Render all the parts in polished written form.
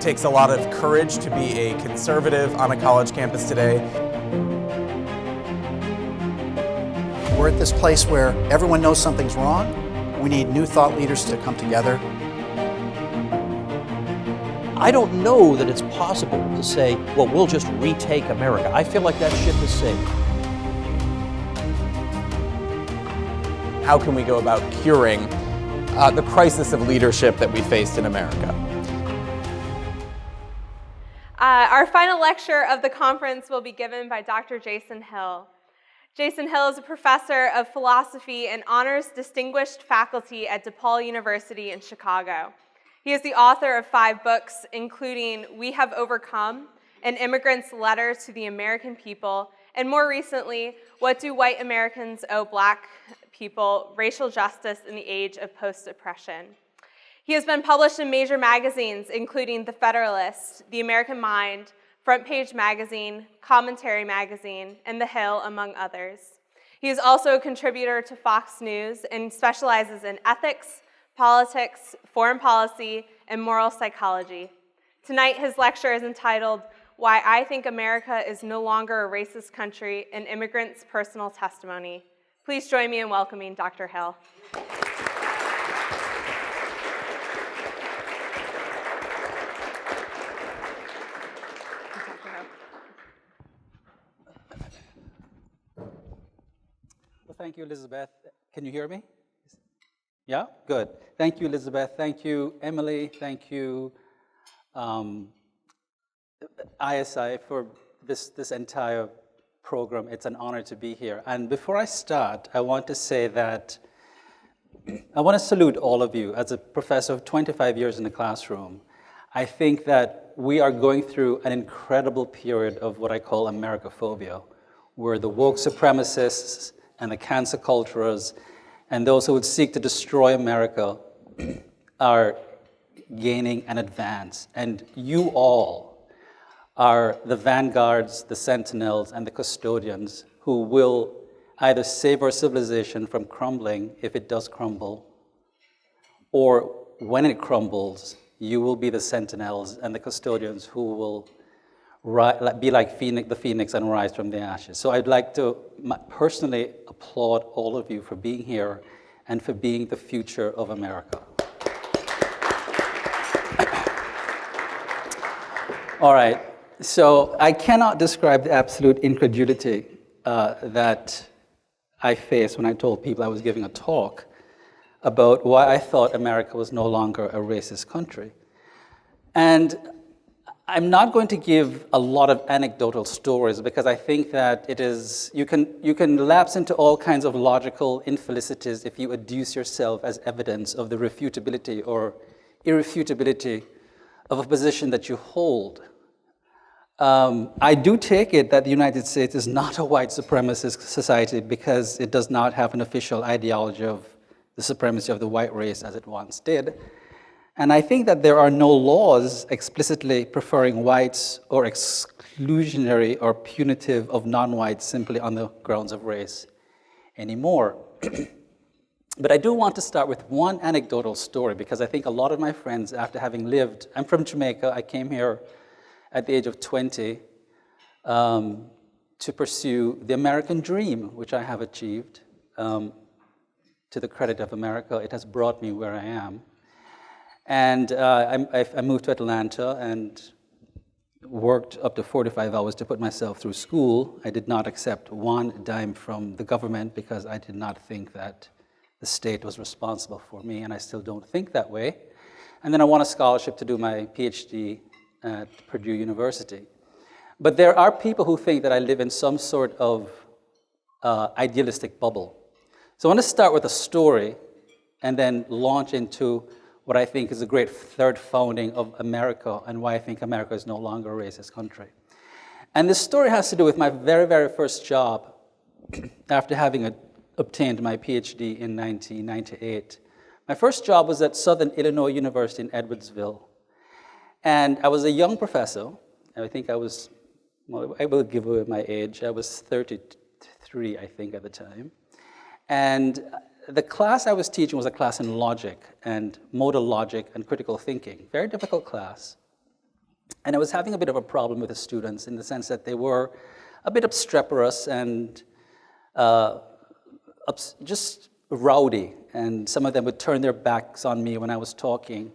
takes a lot of courage to be a conservative on a college campus today. We're at this place where everyone knows something's wrong. We need new thought leaders to come together. I don't know that it's possible to say, well, we'll just retake America. I feel like that ship has sailed. How can we go about curing the crisis of leadership that we faced in America? Our final lecture of the conference will be given by Dr. Jason Hill. Jason Hill is a professor of philosophy and honors distinguished faculty at DePaul University in Chicago. He is the author of 5 books, including We Have Overcome, An Immigrant's Letter to the American People, and more recently, What Do White Americans Owe Black People? Racial Justice in the Age of Post-Oppression. He has been published in major magazines, including The Federalist, The American Mind, Front Page Magazine, Commentary Magazine, and The Hill, among others. He is also a contributor to Fox News and specializes in ethics, politics, foreign policy, and moral psychology. Tonight, his lecture is entitled, Why I Think America is No Longer a Racist Country, An Immigrant's Personal Testimony. Please join me in welcoming Dr. Hill. Well, thank you, Elizabeth. Can you hear me? Yeah? Good. Thank you, Elizabeth. Thank you, Emily. Thank you, ISI, for this entire program. It's an honor to be here. And before I start, I want to say that I want to salute all of you. As a professor of 25 years in the classroom, I think that we are going through an incredible period of what I call Americaphobia, where the woke supremacists and the cancer culturists and those who would seek to destroy America are gaining an advance. And you all are the vanguards, the sentinels, and the custodians who will either save our civilization from crumbling, if it does crumble, or when it crumbles, you will be the sentinels and the custodians who will be like the phoenix and rise from the ashes. So I'd like to personally applaud all of you for being here and for being the future of America. All right, so I cannot describe the absolute incredulity that I faced when I told people I was giving a talk about why I thought America was no longer a racist country. And I'm not going to give a lot of anecdotal stories because I think that it is, you can lapse into all kinds of logical infelicities if you adduce yourself as evidence of the refutability or irrefutability of a position that you hold. I do take it that the United States is not a white supremacist society because it does not have an official ideology of the supremacy of the white race as it once did. And I think that there are no laws explicitly preferring whites or exclusionary or punitive of non-whites simply on the grounds of race anymore. But I do want to start with one anecdotal story because I think a lot of my friends, after having lived, I'm from Jamaica, I came here at the age of 20 to pursue the American dream, which I have achieved. To the credit of America, it has brought me where I am. And I moved to Atlanta and worked up to 45 hours to put myself through school. I did not accept one dime from the government because I did not think that the state was responsible for me, and I still don't think that way. And then I won a scholarship to do my PhD at Purdue University. But there are people who think that I live in some sort of idealistic bubble. So I want to start with a story and then launch into what I think is a great third founding of America and why I think America is no longer a racist country. And this story has to do with my very, very first job after having obtained my PhD in 1998. My first job was at Southern Illinois University in Edwardsville. And I was a young professor. I think I was, well, I will give away my age. I was 33, I think, at the time. And the class I was teaching was a class in logic and modal logic and critical thinking. Very difficult class. And I was having a bit of a problem with the students in the sense that they were a bit obstreperous and just rowdy. And some of them would turn their backs on me when I was talking.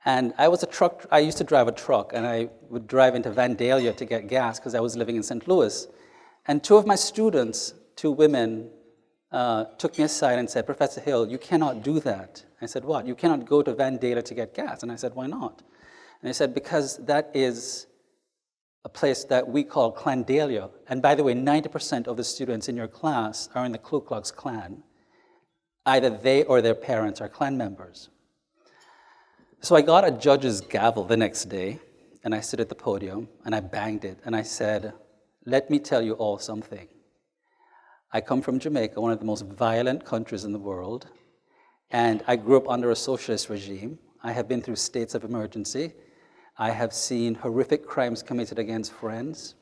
And I used to drive a truck, and I would drive into Vandalia to get gas because I was living in St. Louis. And two of my students, two women, took me aside and said, "Professor Hill, you cannot do that." I said, "What? You cannot go to Vandalia to get gas?" And I said, "Why not?" And they said, "Because that is a place that we call Clandalia. And by the way, 90% of the students in your class are in the Ku Klux Klan. Either they or their parents are Klan members." So I got a judge's gavel the next day, and I stood at the podium, and I banged it, and I said, "Let me tell you all something. I come from Jamaica, one of the most violent countries in the world, and I grew up under a socialist regime. I have been through states of emergency. I have seen horrific crimes committed against friends.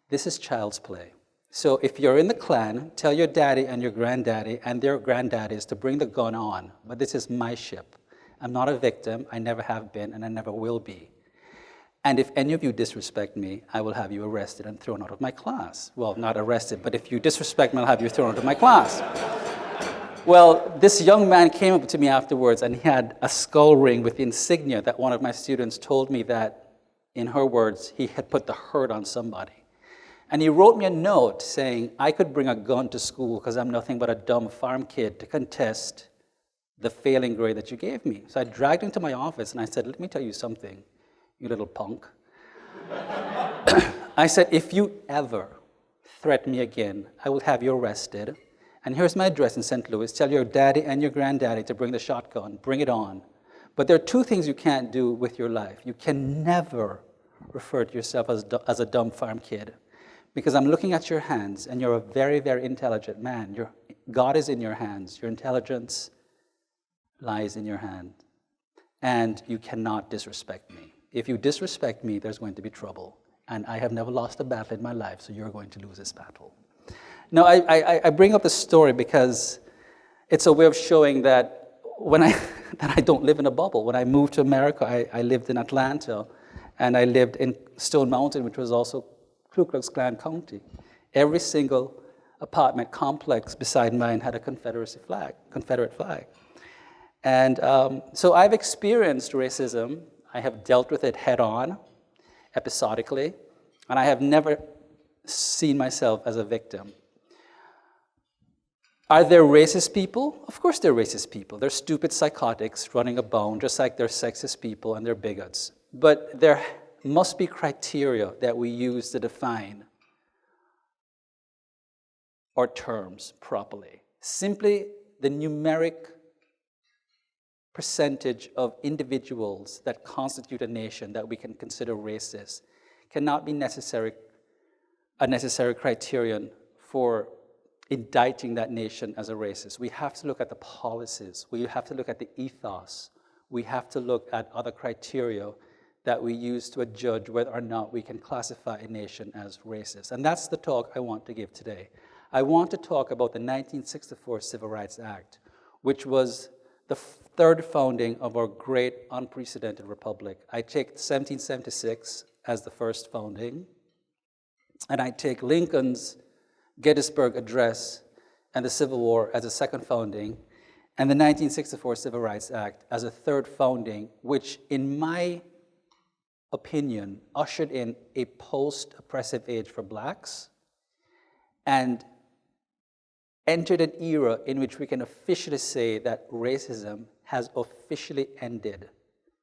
This is child's play. So if you're in the Klan, tell your daddy and your granddaddy and their granddaddies to bring the gun on, but this is my ship. I'm not a victim, I never have been, and I never will be. And if any of you disrespect me, I will have you arrested and thrown out of my class." Well, not arrested, but if you disrespect me, I'll have you thrown out of my class. Well, this young man came up to me afterwards, and he had a skull ring with the insignia that one of my students told me that, in her words, he had put the hurt on somebody. And he wrote me a note saying, "I could bring a gun to school because I'm nothing but a dumb farm kid to contest the failing grade that you gave me." So I dragged him to my office, and I said, "Let me tell you something, you little punk." I said, "If you ever threaten me again, I will have you arrested. And here's my address in St. Louis. Tell your daddy and your granddaddy to bring the shotgun. Bring it on. But there are two things you can't do with your life. You can never refer to yourself as a dumb farm kid, because I'm looking at your hands, and you're a very, very intelligent man. God is in your hands. Your intelligence lies in your hand. And you cannot disrespect me. If you disrespect me, there's going to be trouble. And I have never lost a battle in my life, so you're going to lose this battle." Now, I bring up this story because it's a way of showing that that I don't live in a bubble. When I moved to America, I lived in Atlanta, and I lived in Stone Mountain, which was also Ku Klux Klan County. Every single apartment complex beside mine had a Confederate flag. And so I've experienced racism. I have dealt with it head on, episodically, and I have never seen myself as a victim. Are there racist people? Of course they're racist people. They're stupid psychotics running abound, just like they're sexist people and they're bigots. But there must be criteria that we use to define our terms properly. Simply the numeric percentage of individuals that constitute a nation that we can consider racist cannot be a necessary criterion for indicting that nation as a racist. We have to look at the policies. We have to look at the ethos. We have to look at other criteria that we use to judge whether or not we can classify a nation as racist. And that's the talk I want to give today. I want to talk about the 1964 Civil Rights Act, which was the third founding of our great unprecedented republic. I take 1776 as the first founding, and I take Lincoln's Gettysburg Address and the Civil War as a second founding, and the 1964 Civil Rights Act as a third founding, which, in my opinion, ushered in a post-oppressive age for blacks and entered an era in which we can officially say that racism has officially ended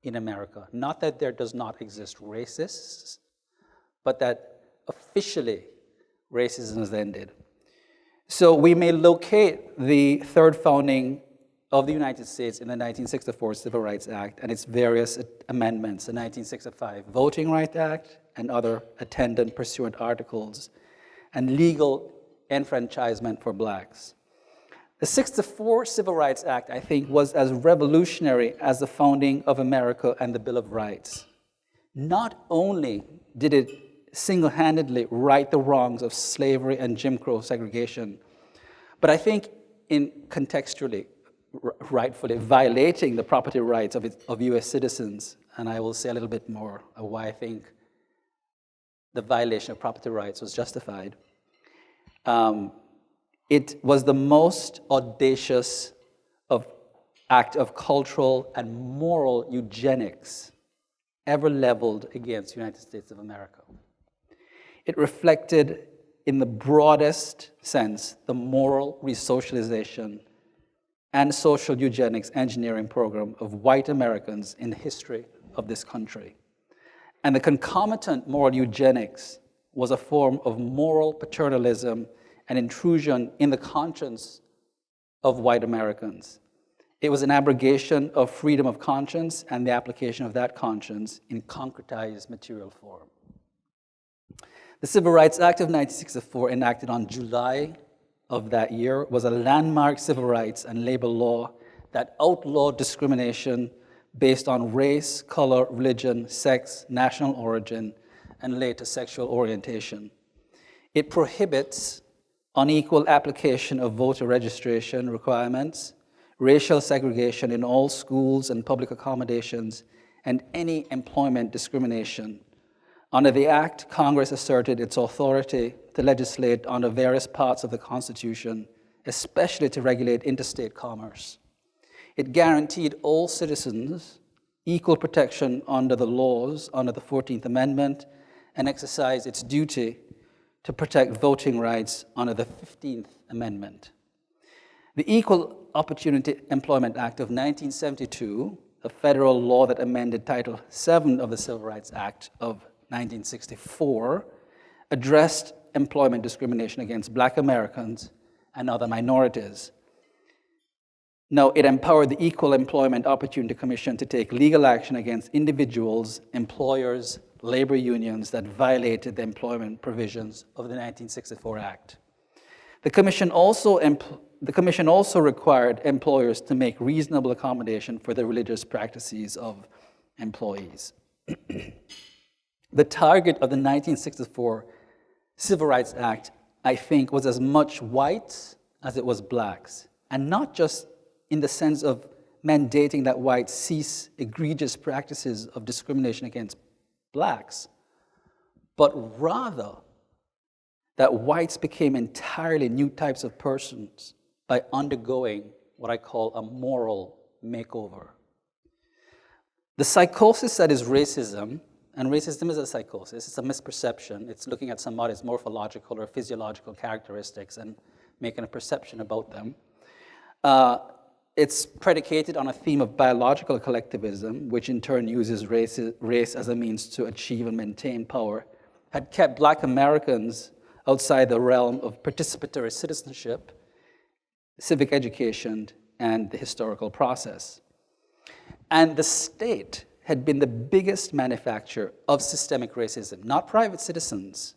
in America. Not that there does not exist racists, but that officially racism has ended. So we may locate the third founding of the United States in the 1964 Civil Rights Act and its various amendments, the 1965 Voting Rights Act and other attendant pursuant articles, and legal enfranchisement for blacks. The 64 Civil Rights Act, I think, was as revolutionary as the founding of America and the Bill of Rights. Not only did it single-handedly right the wrongs of slavery and Jim Crow segregation, but I think contextually, rightfully violating the property rights of US citizens. And I will say a little bit more of why I think the violation of property rights was justified. It was the most audacious act of cultural and moral eugenics ever leveled against the United States of America. It reflected, in the broadest sense, the moral resocialization and social eugenics engineering program of white Americans in the history of this country. And the concomitant moral eugenics was a form of moral paternalism and intrusion in the conscience of white Americans. It was an abrogation of freedom of conscience and the application of that conscience in concretized material form. The Civil Rights Act of 1964, enacted on July of that year, was a landmark civil rights and labor law that outlawed discrimination based on race, color, religion, sex, national origin, and later sexual orientation. It prohibits unequal application of voter registration requirements, racial segregation in all schools and public accommodations, and any employment discrimination. Under the Act, Congress asserted its authority to legislate under various parts of the Constitution, especially to regulate interstate commerce. It guaranteed all citizens equal protection under the laws under the 14th Amendment and exercised its duty to protect voting rights under the 15th Amendment. The Equal Opportunity Employment Act of 1972, a federal law that amended Title VII of the Civil Rights Act of 1964, addressed employment discrimination against Black Americans and other minorities. Now, it empowered the Equal Employment Opportunity Commission to take legal action against individuals, employers, labor unions that violated the employment provisions of the 1964 Act. The Commission also required employers to make reasonable accommodation for the religious practices of employees. The target of the 1964 Civil Rights Act, I think, was as much whites as it was blacks, and not just in the sense of mandating that whites cease egregious practices of discrimination against blacks, but rather that whites became entirely new types of persons by undergoing what I call a moral makeover. The psychosis that is racism, and racism is a psychosis, it's a misperception. It's looking at somebody's morphological or physiological characteristics and making a perception about them. It's predicated on a theme of biological collectivism, which in turn uses race as a means to achieve and maintain power, had kept Black Americans outside the realm of participatory citizenship, civic education, and the historical process. And the state had been the biggest manufacturer of systemic racism, not private citizens,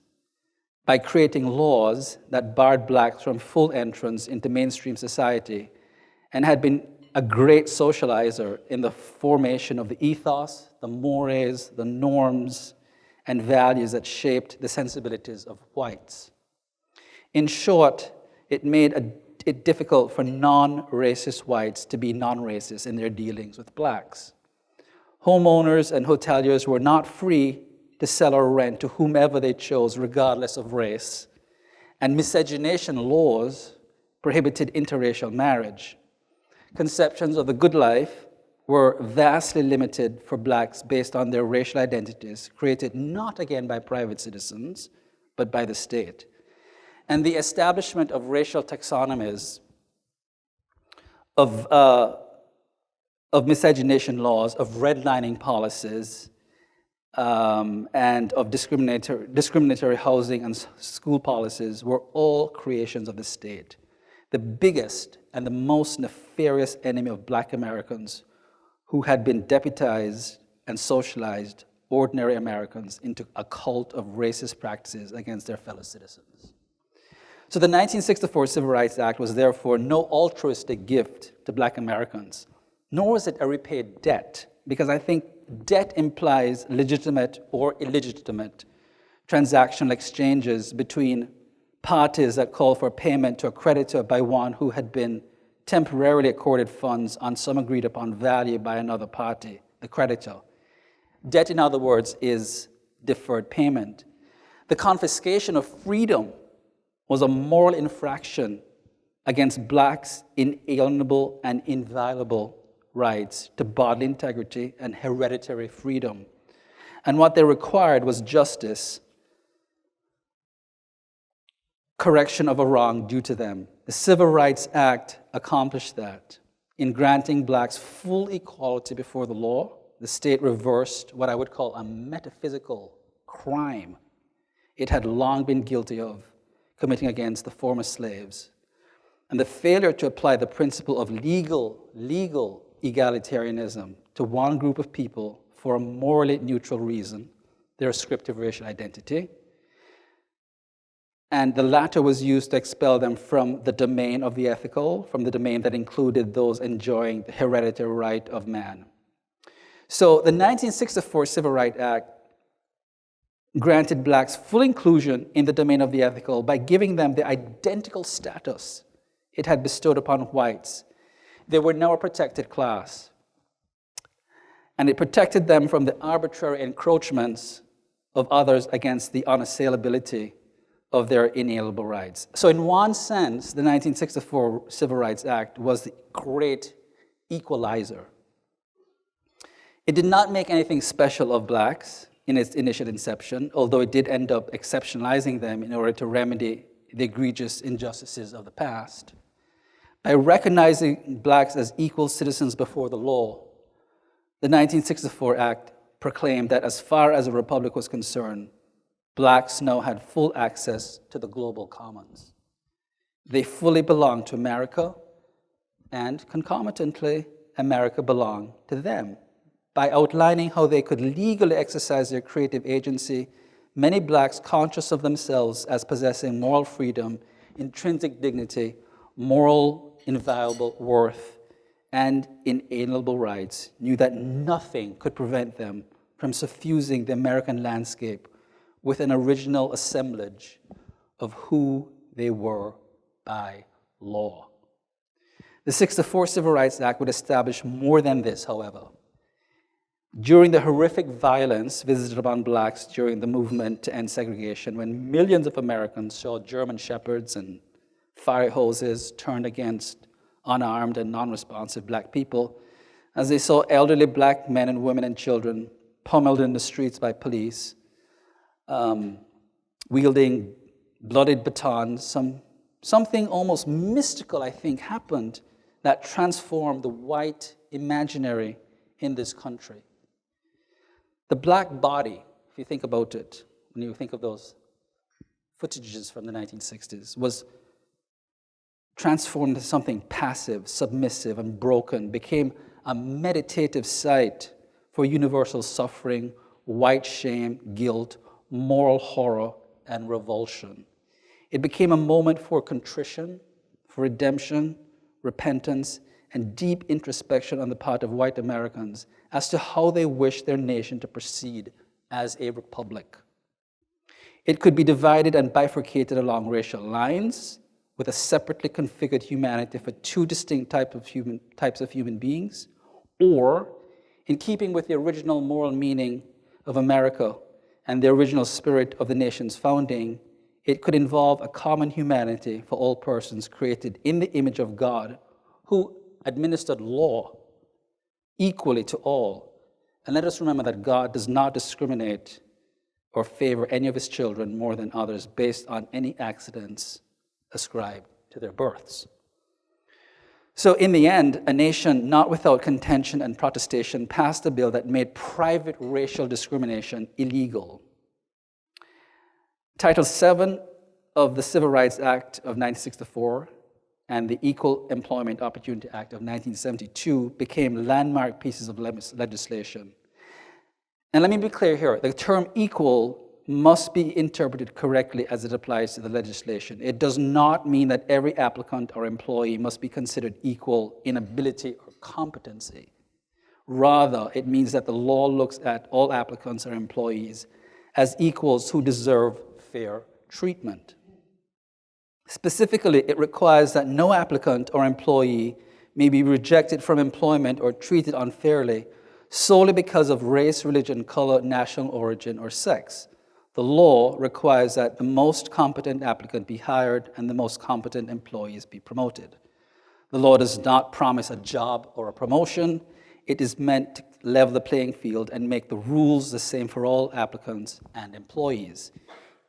by creating laws that barred blacks from full entrance into mainstream society, and had been a great socializer in the formation of the ethos, the mores, the norms, and values that shaped the sensibilities of whites. In short, it made it difficult for non-racist whites to be non-racist in their dealings with blacks. Homeowners and hoteliers were not free to sell or rent to whomever they chose, regardless of race, and miscegenation laws prohibited interracial marriage. Conceptions of the good life were vastly limited for blacks based on their racial identities, created not again by private citizens, but by the state. And the establishment of racial taxonomies, of miscegenation laws, of redlining policies, and of discriminatory housing and school policies were all creations of the state. The biggest and the most nefarious enemy of Black Americans, who had been deputized and socialized ordinary Americans into a cult of racist practices against their fellow citizens. So the 1964 Civil Rights Act was therefore no altruistic gift to Black Americans, nor was it a repaid debt, because I think debt implies legitimate or illegitimate transactional exchanges between parties that call for payment to a creditor by one who had been temporarily accorded funds on some agreed upon value by another party, the creditor. Debt, in other words, is deferred payment. The confiscation of freedom was a moral infraction against blacks' inalienable and inviolable rights to bodily integrity and hereditary freedom. And what they required was justice, correction of a wrong due to them. The Civil Rights Act accomplished that. In granting blacks full equality before the law, the state reversed what I would call a metaphysical crime it had long been guilty of committing against the former slaves. And the failure to apply the principle of legal egalitarianism to one group of people for a morally neutral reason, their ascriptive racial identity, and the latter was used to expel them from the domain of the ethical, from the domain that included those enjoying the hereditary right of man. So the 1964 Civil Rights Act granted blacks full inclusion in the domain of the ethical by giving them the identical status it had bestowed upon whites. They were now a protected class. And it protected them from the arbitrary encroachments of others against the unassailability of their inalienable rights. So in one sense, the 1964 Civil Rights Act was the great equalizer. It did not make anything special of blacks in its initial inception, although it did end up exceptionalizing them in order to remedy the egregious injustices of the past. By recognizing blacks as equal citizens before the law, the 1964 Act proclaimed that as far as the Republic was concerned, blacks now had full access to the global commons. They fully belonged to America, and concomitantly, America belonged to them. By outlining how they could legally exercise their creative agency, many blacks conscious of themselves as possessing moral freedom, intrinsic dignity, moral inviolable worth, and inalienable rights knew that nothing could prevent them from suffusing the American landscape with an original assemblage of who they were by law. The 1964 Civil Rights Act would establish more than this, however. During the horrific violence visited upon blacks during the movement to end segregation, when millions of Americans saw German shepherds and fire hoses turned against unarmed and non-responsive black people, as they saw elderly black men and women and children pummeled in the streets by police, wielding bloodied batons, something almost mystical, I think, happened that transformed the white imaginary in this country. The black body, if you think about it, when you think of those footages from the 1960s, was transformed into something passive, submissive, and broken, became a meditative site for universal suffering, white shame, guilt, moral horror, and revulsion. It became a moment for contrition, for redemption, repentance, and deep introspection on the part of white Americans as to how they wish their nation to proceed as a republic. It could be divided and bifurcated along racial lines, with a separately configured humanity for two distinct types of human beings, or, in keeping with the original moral meaning of America and the original spirit of the nation's founding, it could involve a common humanity for all persons created in the image of God, who administered law equally to all. And let us remember that God does not discriminate or favor any of his children more than others based on any accidents ascribed to their births. So in the end, a nation not without contention and protestation passed a bill that made private racial discrimination illegal. Title VII of the Civil Rights Act of 1964 and the Equal Employment Opportunity Act of 1972 became landmark pieces of legislation. And let me be clear here, the term equal must be interpreted correctly as it applies to the legislation. It does not mean that every applicant or employee must be considered equal in ability or competency. Rather, it means that the law looks at all applicants or employees as equals who deserve fair treatment. Specifically, it requires that no applicant or employee may be rejected from employment or treated unfairly solely because of race, religion, color, national origin, or sex. The law requires that the most competent applicant be hired and the most competent employees be promoted. The law does not promise a job or a promotion. It is meant to level the playing field and make the rules the same for all applicants and employees.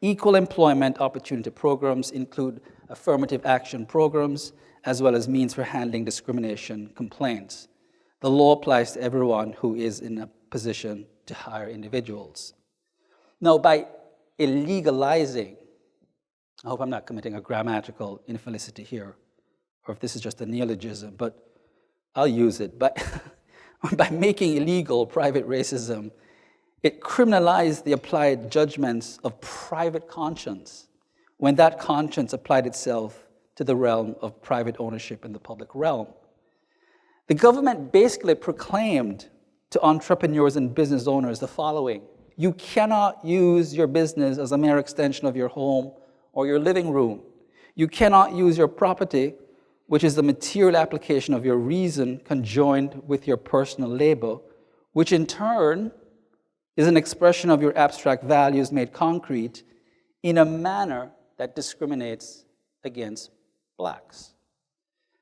Equal employment opportunity programs include affirmative action programs, as well as means for handling discrimination complaints. The law applies to everyone who is in a position to hire individuals. Now, by illegalizing, I hope I'm not committing a grammatical infelicity here, or if this is just a neologism, but I'll use it. By making illegal private racism, it criminalized the applied judgments of private conscience when that conscience applied itself to the realm of private ownership in the public realm. The government basically proclaimed to entrepreneurs and business owners the following: you cannot use your business as a mere extension of your home or your living room. You cannot use your property, which is the material application of your reason conjoined with your personal labor, which in turn is an expression of your abstract values made concrete, in a manner that discriminates against blacks.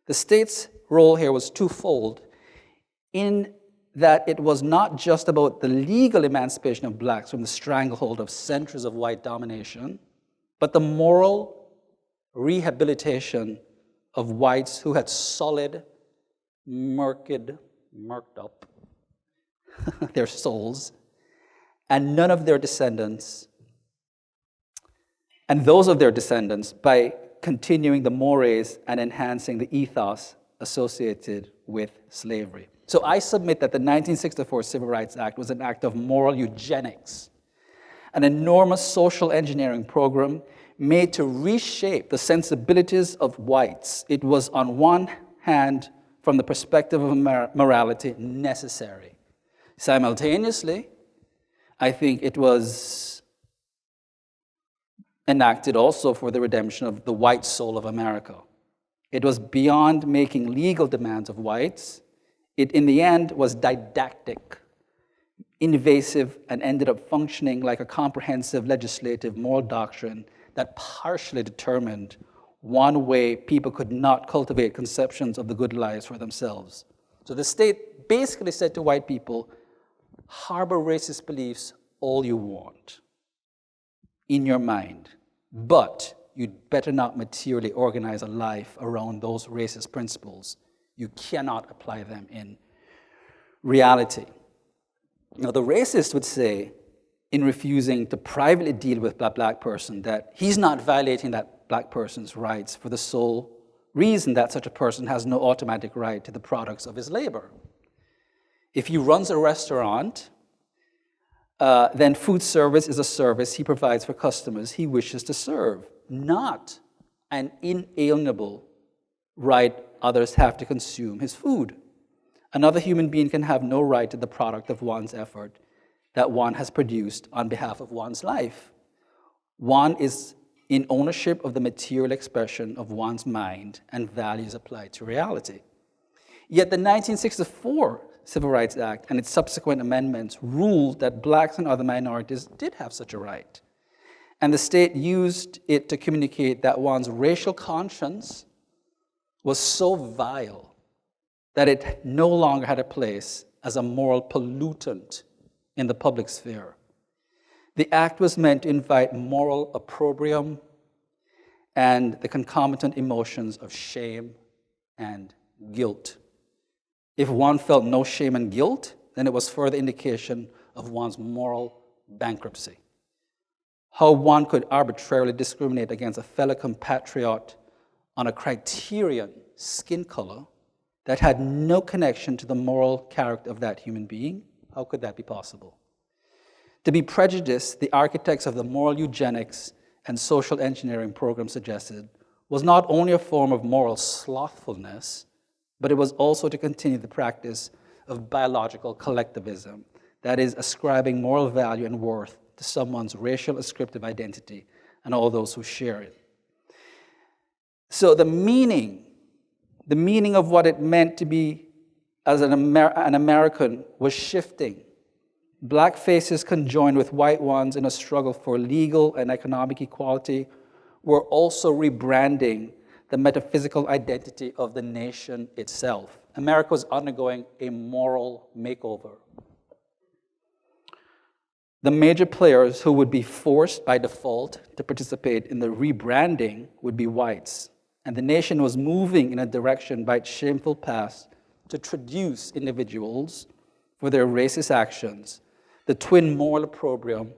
The state's role here was twofold, in that it was not just about the legal emancipation of blacks from the stranglehold of centuries of white domination, but the moral rehabilitation of whites who had murked up their souls, and none of their descendants, and those of their descendants, by continuing the mores and enhancing the ethos associated with slavery. So I submit that the 1964 Civil Rights Act was an act of moral eugenics, an enormous social engineering program made to reshape the sensibilities of whites. It was, on one hand, from the perspective of morality, necessary. Simultaneously, I think it was enacted also for the redemption of the white soul of America. It was beyond making legal demands of whites. It, in the end, was didactic, invasive, and ended up functioning like a comprehensive legislative moral doctrine that partially determined one way people could not cultivate conceptions of the good lives for themselves. So the state basically said to white people, harbor racist beliefs all you want in your mind, but you'd better not materially organize a life around those racist principles. You cannot apply them in reality. Now, the racist would say, in refusing to privately deal with that black person, that he's not violating that black person's rights for the sole reason that such a person has no automatic right to the products of his labor. If he runs a restaurant, then food service is a service he provides for customers he wishes to serve, not an inalienable right others have to consume his food. Another human being can have no right to the product of one's effort that one has produced on behalf of one's life. One is in ownership of the material expression of one's mind and values applied to reality. Yet the 1964 Civil Rights Act and its subsequent amendments ruled that blacks and other minorities did have such a right. And the state used it to communicate that one's racial conscience was so vile that it no longer had a place as a moral pollutant in the public sphere. The act was meant to invite moral opprobrium and the concomitant emotions of shame and guilt. If one felt no shame and guilt, then it was further indication of one's moral bankruptcy. How one could arbitrarily discriminate against a fellow compatriot on a criterion, skin color, that had no connection to the moral character of that human being, how could that be possible? To be prejudiced, the architects of the moral eugenics and social engineering program suggested, was not only a form of moral slothfulness, but it was also to continue the practice of biological collectivism, that is, ascribing moral value and worth to someone's racial ascriptive identity and all those who share it. So the meaning of what it meant to be as an American was shifting. Black faces conjoined with white ones in a struggle for legal and economic equality were also rebranding the metaphysical identity of the nation itself. America was undergoing a moral makeover. The major players who would be forced by default to participate in the rebranding would be whites. And the nation was moving in a direction by its shameful past to traduce individuals for their racist actions. The twin moral opprobrium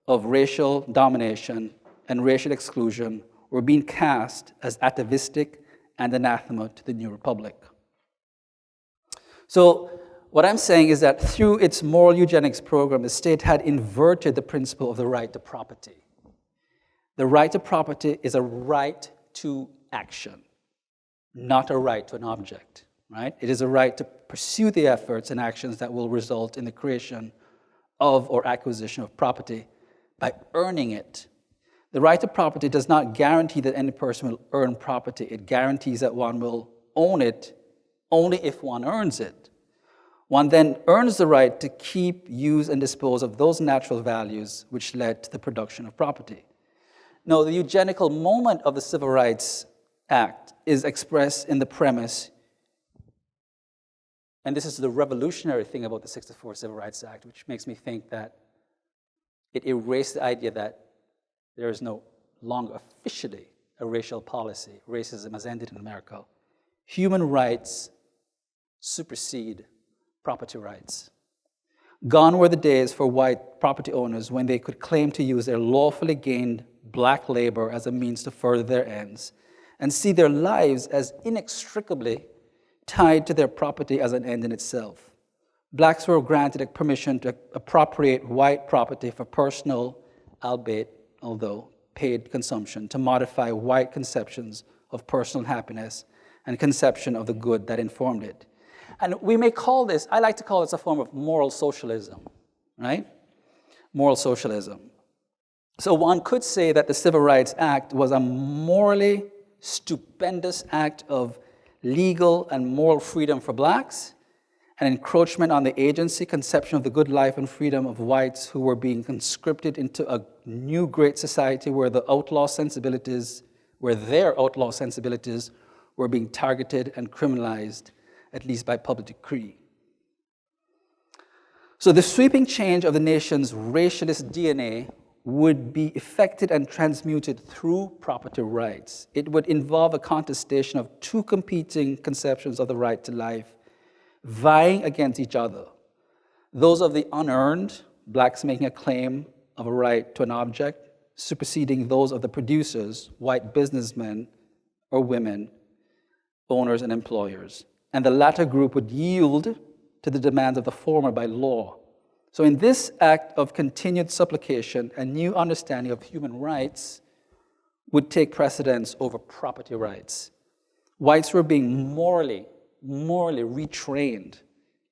of racial domination and racial exclusion were being cast as atavistic and anathema to the new republic. So what I'm saying is that through its moral eugenics program, the state had inverted the principle of the right to property. The right to property is a right to action, not a right to an object, right? It is a right to pursue the efforts and actions that will result in the creation of or acquisition of property by earning it. The right to property does not guarantee that any person will earn property. It guarantees that one will own it only if one earns it. One then earns the right to keep, use, and dispose of those natural values which led to the production of property. Now, the eugenical moment of the Civil Rights Act is expressed in the premise, and this is the revolutionary thing about the '64 Civil Rights Act, which makes me think that it erased the idea that there is no longer officially a racial policy. Racism has ended in America. Human rights supersede property rights. Gone were the days for white property owners when they could claim to use their lawfully gained black labor as a means to further their ends and see their lives as inextricably tied to their property as an end in itself. Blacks were granted permission to appropriate white property for personal, although paid consumption, to modify white conceptions of personal happiness and conception of the good that informed it. And we may call this, I like to call this a form of moral socialism, right? Moral socialism. So one could say that the Civil Rights Act was a morally stupendous act of legal and moral freedom for blacks, an encroachment on the agency, conception of the good life and freedom of whites who were being conscripted into a new great society where their outlaw sensibilities were being targeted and criminalized, at least by public decree. So the sweeping change of the nation's racialist DNA would be effected and transmuted through property rights. It would involve a contestation of two competing conceptions of the right to life, vying against each other. Those of the unearned, blacks making a claim of a right to an object, superseding those of the producers, white businessmen or women, owners and employers. And the latter group would yield to the demands of the former by law. So in this act of continued supplication, a new understanding of human rights would take precedence over property rights. Whites were being morally retrained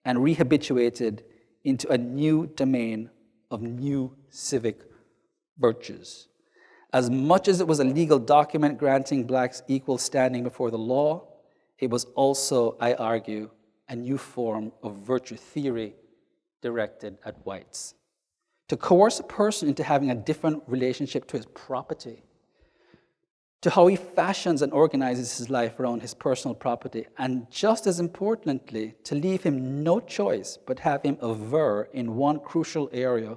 and rehabituated into a new domain of new civic virtues. As much as it was a legal document granting blacks equal standing before the law, it was also, I argue, a new form of virtue theory directed at whites. To coerce a person into having a different relationship to his property, to how he fashions and organizes his life around his personal property, and just as importantly, to leave him no choice but have him aver in one crucial area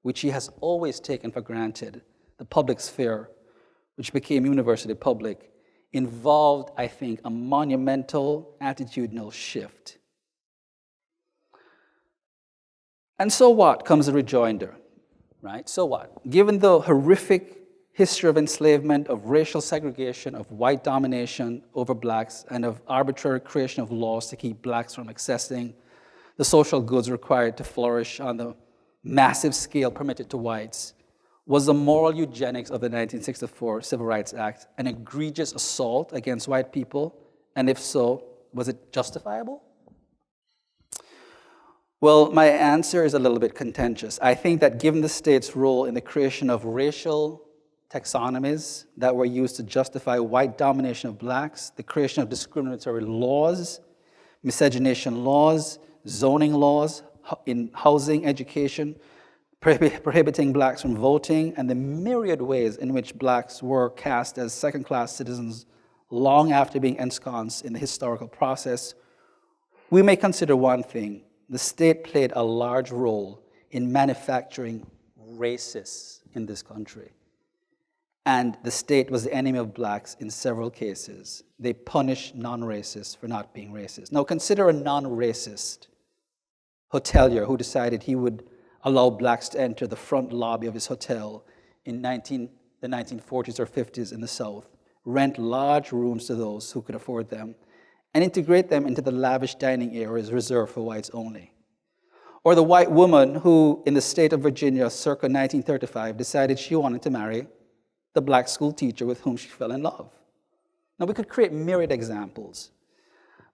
which he has always taken for granted, the public sphere, which became universally public, involved, I think, a monumental attitudinal shift. And so what comes the rejoinder, right? So what? Given the horrific history of enslavement, of racial segregation, of white domination over blacks, and of arbitrary creation of laws to keep blacks from accessing the social goods required to flourish on the massive scale permitted to whites, was the moral eugenics of the 1964 Civil Rights Act an egregious assault against white people? And if so, was it justifiable? Well, my answer is a little bit contentious. I think that given the state's role in the creation of racial taxonomies that were used to justify white domination of blacks, the creation of discriminatory laws, miscegenation laws, zoning laws in housing, education, prohibiting blacks from voting, and the myriad ways in which blacks were cast as second-class citizens long after being ensconced in the historical process, we may consider one thing: the state played a large role in manufacturing racists in this country. And the state was the enemy of blacks in several cases. They punished non-racists for not being racist. Now consider a non-racist hotelier who decided he would allow blacks to enter the front lobby of his hotel in the 1940s or 50s in the South, rent large rooms to those who could afford them, and integrate them into the lavish dining areas reserved for whites only. Or the white woman who, in the state of Virginia circa 1935, decided she wanted to marry the black school teacher with whom she fell in love. Now, we could create myriad examples,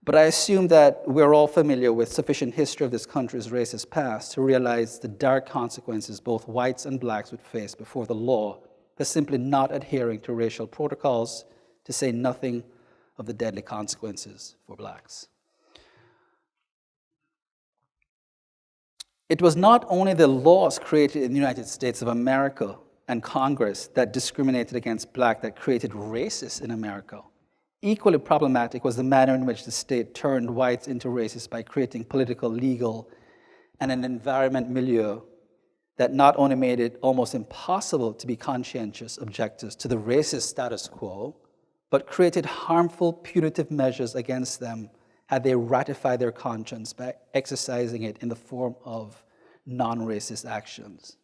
but I assume that we're all familiar with sufficient history of this country's racist past to realize the dire consequences both whites and blacks would face before the law for simply not adhering to racial protocols, to say nothing of the deadly consequences for blacks. It was not only the laws created in the United States of America and Congress that discriminated against blacks that created racists in America. Equally problematic was the manner in which the state turned whites into racists by creating political, legal, and an environment milieu that not only made it almost impossible to be conscientious objectors to the racist status quo, but created harmful punitive measures against them had they ratified their conscience by exercising it in the form of non-racist actions.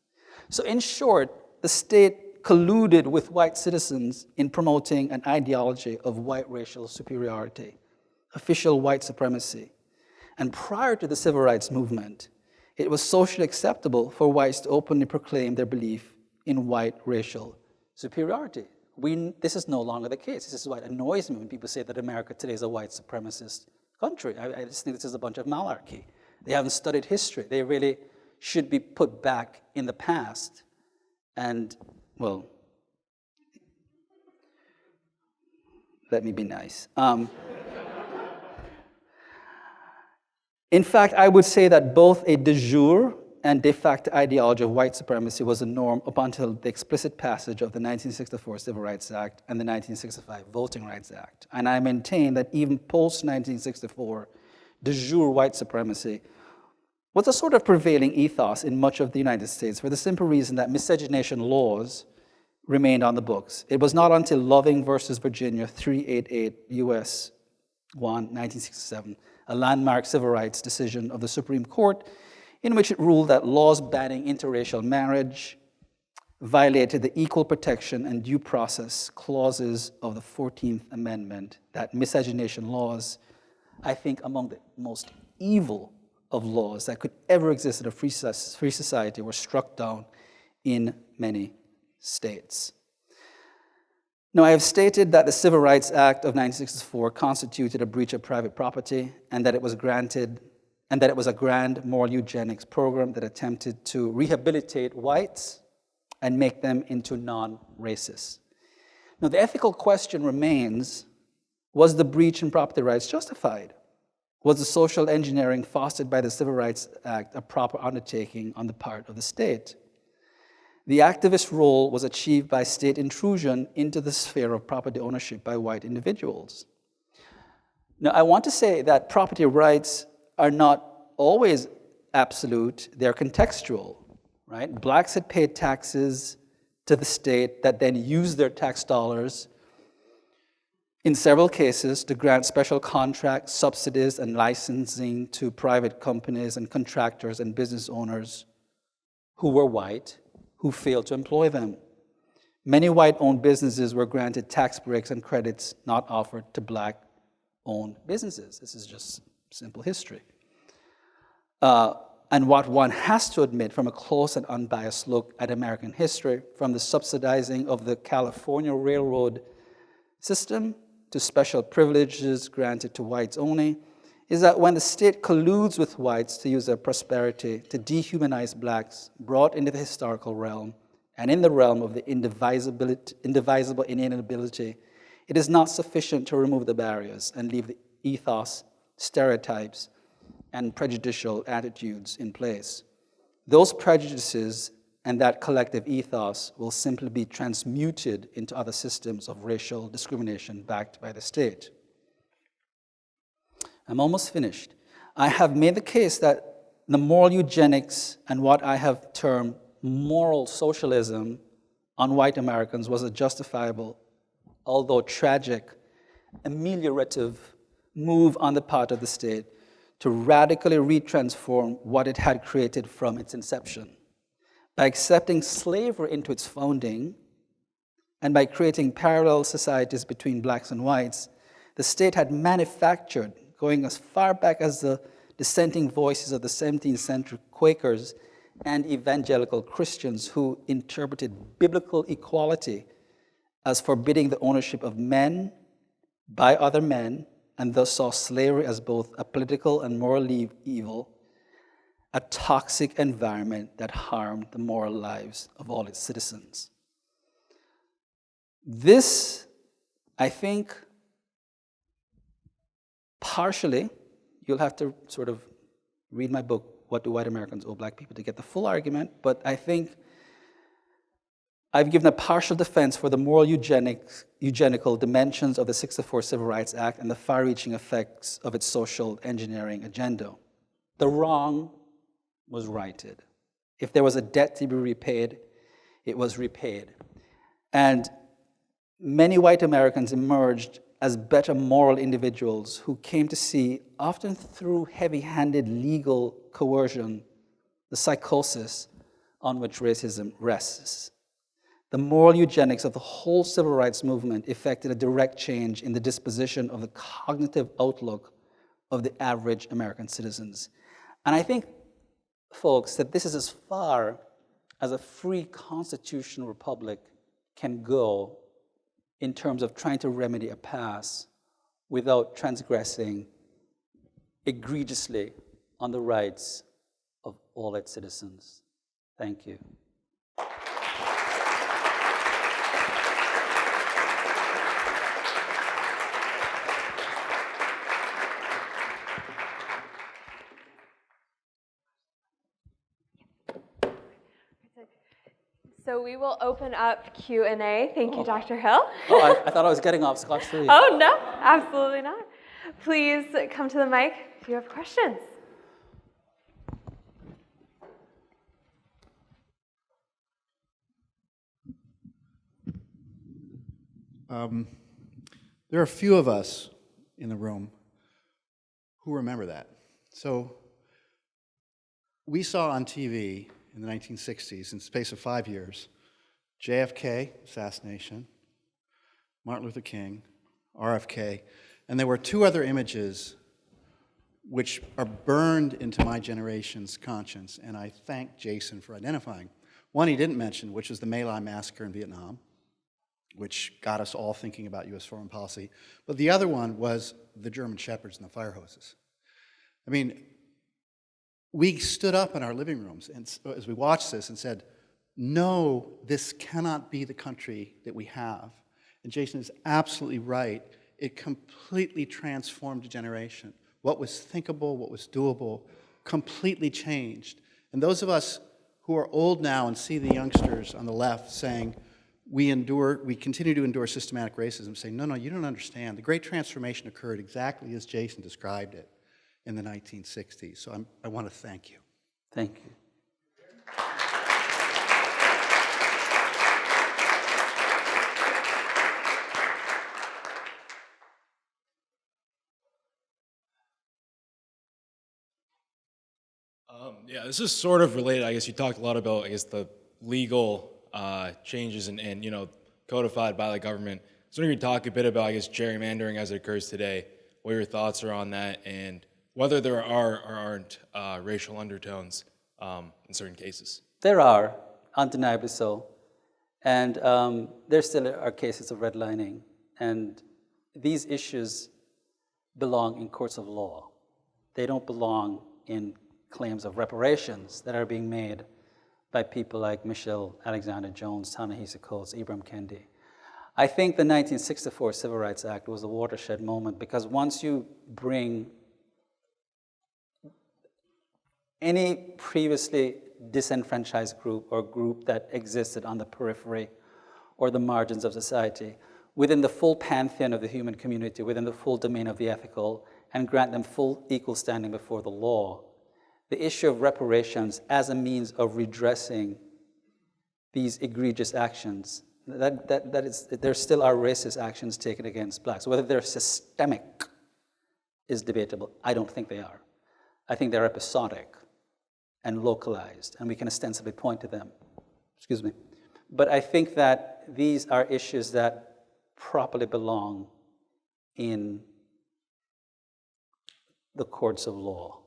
So in short, the state colluded with white citizens in promoting an ideology of white racial superiority, official white supremacy. And prior to the civil rights movement, it was socially acceptable for whites to openly proclaim their belief in white racial superiority. This is no longer the case. This is what annoys me when people say that America today is a white supremacist country. I just think this is a bunch of malarkey. They haven't studied history. They really should be put back in the past. And, well, let me be nice. In fact, I would say that both a de jure and de facto ideology of white supremacy was a norm up until the explicit passage of the 1964 Civil Rights Act and the 1965 Voting Rights Act. And I maintain that even post-1964, de jure white supremacy was a sort of prevailing ethos in much of the United States for the simple reason that miscegenation laws remained on the books. It was not until Loving versus Virginia 388 U.S. 1, 1967, a landmark civil rights decision of the Supreme Court, in which it ruled that laws banning interracial marriage violated the equal protection and due process clauses of the 14th Amendment, that miscegenation laws, I think, among the most evil of laws that could ever exist in a free society, were struck down in many states. Now, I have stated that the Civil Rights Act of 1964 constituted a breach of private property, and that it was a grand moral eugenics program that attempted to rehabilitate whites and make them into non-racists. Now, the ethical question remains, was the breach in property rights justified? Was the social engineering fostered by the Civil Rights Act a proper undertaking on the part of the state? The activist role was achieved by state intrusion into the sphere of property ownership by white individuals. Now, I want to say that property rights are not always absolute, they're contextual, right? Blacks had paid taxes to the state that then used their tax dollars in several cases to grant special contracts, subsidies, and licensing to private companies and contractors and business owners who were white, who failed to employ them. Many white-owned businesses were granted tax breaks and credits not offered to black-owned businesses. This is just simple history. And what one has to admit from a close and unbiased look at American history, from the subsidizing of the California Railroad system to special privileges granted to whites only, is that when the state colludes with whites to use their prosperity to dehumanize blacks brought into the historical realm and in the realm of the indivisible inalienability, it is not sufficient to remove the barriers and leave the ethos, stereotypes, and prejudicial attitudes in place. Those prejudices and that collective ethos will simply be transmuted into other systems of racial discrimination backed by the state. I'm almost finished. I have made the case that the moral eugenics and what I have termed moral socialism on white Americans was a justifiable, although tragic, ameliorative move on the part of the state to radically retransform what it had created from its inception. By accepting slavery into its founding and by creating parallel societies between blacks and whites, the state had manufactured, going as far back as the dissenting voices of the 17th century Quakers and evangelical Christians who interpreted biblical equality as forbidding the ownership of men by other men, and thus saw slavery as both a political and moral evil, a toxic environment that harmed the moral lives of all its citizens. This, I think, partially, you'll have to sort of read my book, What Do White Americans Owe Black People, to get the full argument, but I think I've given a partial defense for the moral eugenical dimensions of the 64 Civil Rights Act and the far-reaching effects of its social engineering agenda. The wrong was righted. If there was a debt to be repaid, it was repaid. And many white Americans emerged as better moral individuals who came to see, often through heavy-handed legal coercion, the psychosis on which racism rests. The moral eugenics of the whole civil rights movement effected a direct change in the disposition of the cognitive outlook of the average American citizens. And I think, folks, that this is as far as a free constitutional republic can go in terms of trying to remedy a past without transgressing egregiously on the rights of all its citizens. Thank you. So we will open up Q&A. Thank you, Dr. Hill. Oh, I thought I was getting off scot-free. Oh, no, absolutely not. Please come to the mic if you have questions. There are a few of us in the room who remember that. So we saw on TV in the 1960s, in the space of 5 years, JFK assassination, Martin Luther King, RFK, and there were two other images which are burned into my generation's conscience, and I thank Jason for identifying. One he didn't mention, which was the My Lai massacre in Vietnam, which got us all thinking about U.S. foreign policy. But the other one was the German shepherds and the fire hoses. I mean, we stood up in our living rooms and, as we watched this and said, no, this cannot be the country that we have. And Jason is absolutely right. It completely transformed a generation. What was thinkable, what was doable, completely changed. And those of us who are old now and see the youngsters on the left saying, we continue to endure systematic racism, saying, no, you don't understand. The great transformation occurred exactly as Jason described it in the 1960s. So I want to thank you. Thank you. Yeah, this is sort of related. I guess you talked a lot about, I guess, the legal changes and codified by the government. So if you could talk a bit about, I guess, gerrymandering as it occurs today, what your thoughts are on that, and whether there are or aren't racial undertones in certain cases. There are, undeniably so. And there still are cases of redlining. And these issues belong in courts of law. They don't belong in claims of reparations that are being made by people like Michelle Alexander Jones, Ta-Nehisi Coates, Ibram Kendi. I think the 1964 Civil Rights Act was a watershed moment because once you bring any previously disenfranchised group or group that existed on the periphery or the margins of society within the full pantheon of the human community, within the full domain of the ethical, and grant them full equal standing before the law, the issue of reparations as a means of redressing these egregious actions, there still are racist actions taken against blacks. Whether they're systemic is debatable. I don't think they are. I think they're episodic and localized, and we can ostensibly point to them. Excuse me. But I think that these are issues that properly belong in the courts of law.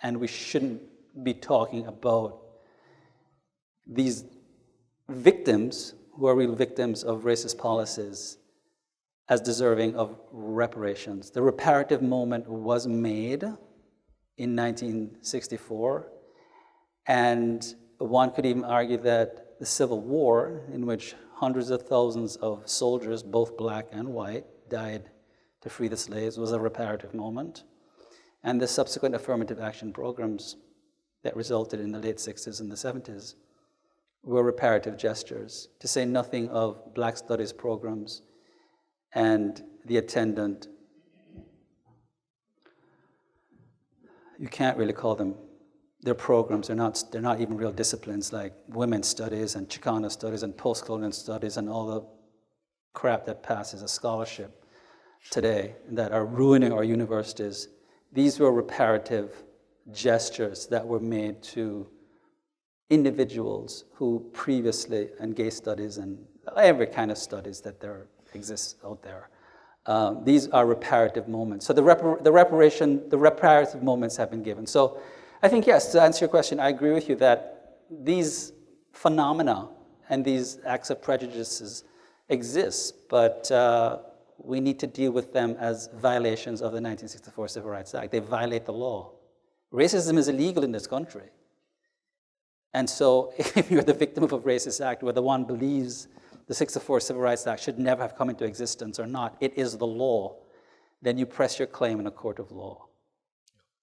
And we shouldn't be talking about these victims, who are real victims of racist policies, as deserving of reparations. The reparative moment was made in 1964, and one could even argue that the Civil War, in which hundreds of thousands of soldiers, both black and white, died to free the slaves, was a reparative moment. And the subsequent affirmative action programs that resulted in the late 60s and the 70s were reparative gestures, to say nothing of Black Studies programs and the attendant, you can't really call them, they're programs, they're not even real disciplines like women's studies and Chicano studies and post-colonial studies and all the crap that passes as scholarship today that are ruining our universities. These were reparative gestures that were made to individuals who previously, and gay studies and every kind of studies that there exists out there. These are reparative moments. So the reparative moments have been given. So I think, yes, to answer your question, I agree with you that these phenomena and these acts of prejudices exist, but we need to deal with them as violations of the 1964 Civil Rights Act. They violate the law. Racism is illegal in this country. And so if you're the victim of a racist act, whether one believes the 64 Civil Rights Act should never have come into existence or not, it is the law, then you press your claim in a court of law.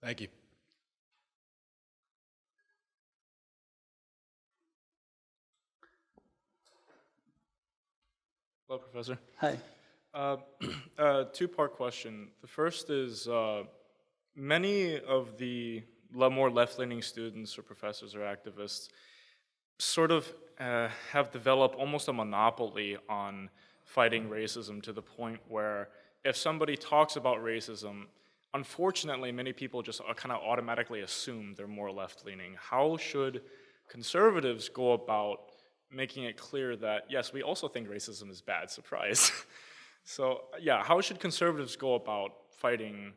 Thank you. Hello, Professor. Hi. Two-part question. The first is, many of the more left-leaning students or professors or activists sort of have developed almost a monopoly on fighting racism, to the point where if somebody talks about racism, unfortunately, many people just kind of automatically assume they're more left-leaning. How should conservatives go about making it clear that, yes, we also think racism is bad, surprise. So yeah, how should conservatives go about fighting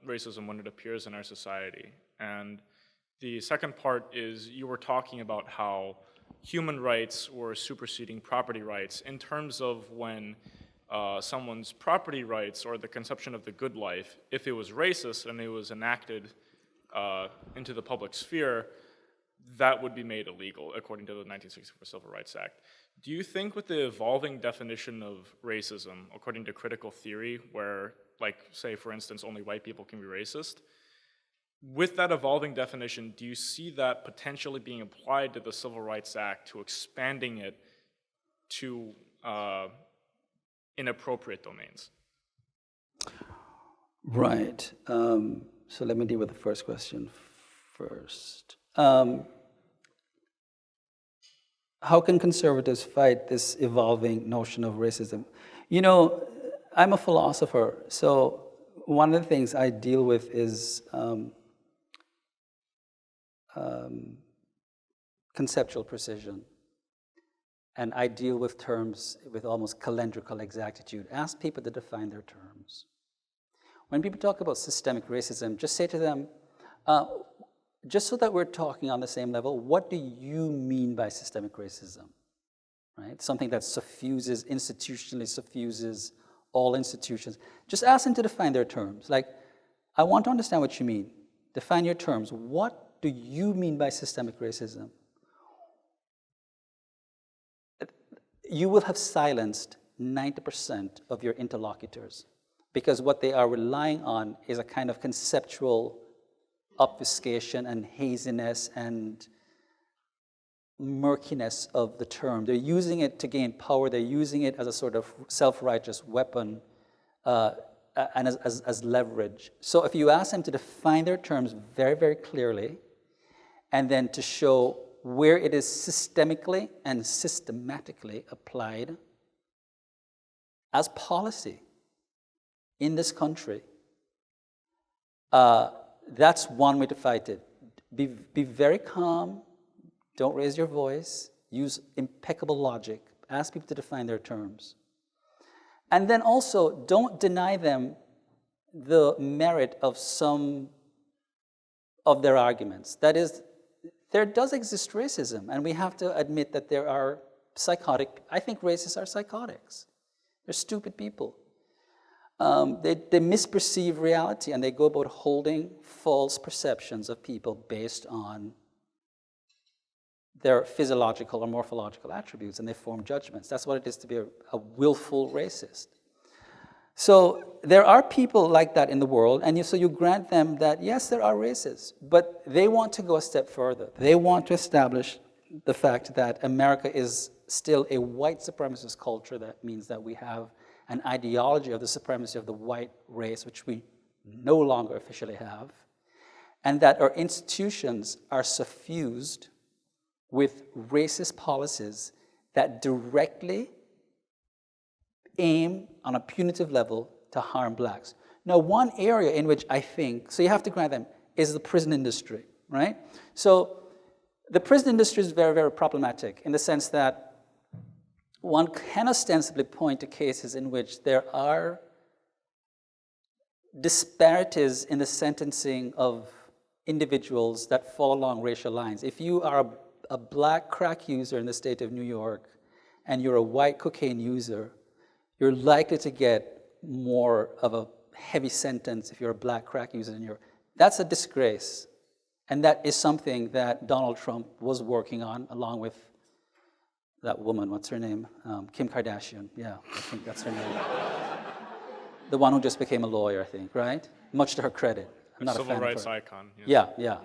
racism when it appears in our society? And the second part is, you were talking about how human rights were superseding property rights in terms of when someone's property rights or the conception of the good life, if it was racist and it was enacted into the public sphere, that would be made illegal according to the 1964 Civil Rights Act. Do you think with the evolving definition of racism, according to critical theory, where, like, say, for instance, only white people can be racist, with that evolving definition, do you see that potentially being applied to the Civil Rights Act, to expanding it to inappropriate domains? Right. So let me deal with the first question first. How can conservatives fight this evolving notion of racism? You know, I'm a philosopher, so one of the things I deal with is conceptual precision. And I deal with terms with almost calendrical exactitude. Ask people to define their terms. When people talk about systemic racism, just say to them, just so that we're talking on the same level, what do you mean by systemic racism? Right? Something that suffuses, institutionally suffuses all institutions. Just ask them to define their terms. Like, I want to understand what you mean. Define your terms. What do you mean by systemic racism? you will have silenced 90% of your interlocutors, because what they are relying on is a kind of conceptual obfuscation and haziness and murkiness of the term. They're using it to gain power. They're using it as a sort of self-righteous weapon and as leverage. So if you ask them to define their terms very, very clearly, and then to show where it is systemically and systematically applied as policy in this country, that's one way to fight it. Be very calm. Don't raise your voice. Use impeccable logic. Ask people to define their terms. And then also, don't deny them the merit of some of their arguments. That is, there does exist racism, and we have to admit that there are psychotic, I think racists are psychotics. They're stupid people. They misperceive reality, and they go about holding false perceptions of people based on their physiological or morphological attributes, and they form judgments. That's what it is to be a willful racist. So there are people like that in the world, and so you grant them that, yes, there are racists, but they want to go a step further. They want to establish the fact that America is still a white supremacist culture. That means that we have an ideology of the supremacy of the white race, which we no longer officially have, and that our institutions are suffused with racist policies that directly aim on a punitive level to harm blacks. Now, one area in which I think, so you have to grant them, is the prison industry, right? So the prison industry is very, very problematic in the sense that one can ostensibly point to cases in which there are disparities in the sentencing of individuals that fall along racial lines. If you are a black crack user in the state of New York and you're a white cocaine user, you're likely to get more of a heavy sentence if you're a black crack user in New York. That's a disgrace. And that is something that Donald Trump was working on along with that woman, what's her name? Kim Kardashian, yeah, I think that's her name. The one who just became a lawyer, I think, right? Much to her credit. I'm not a fan of her. Civil rights icon. Yeah.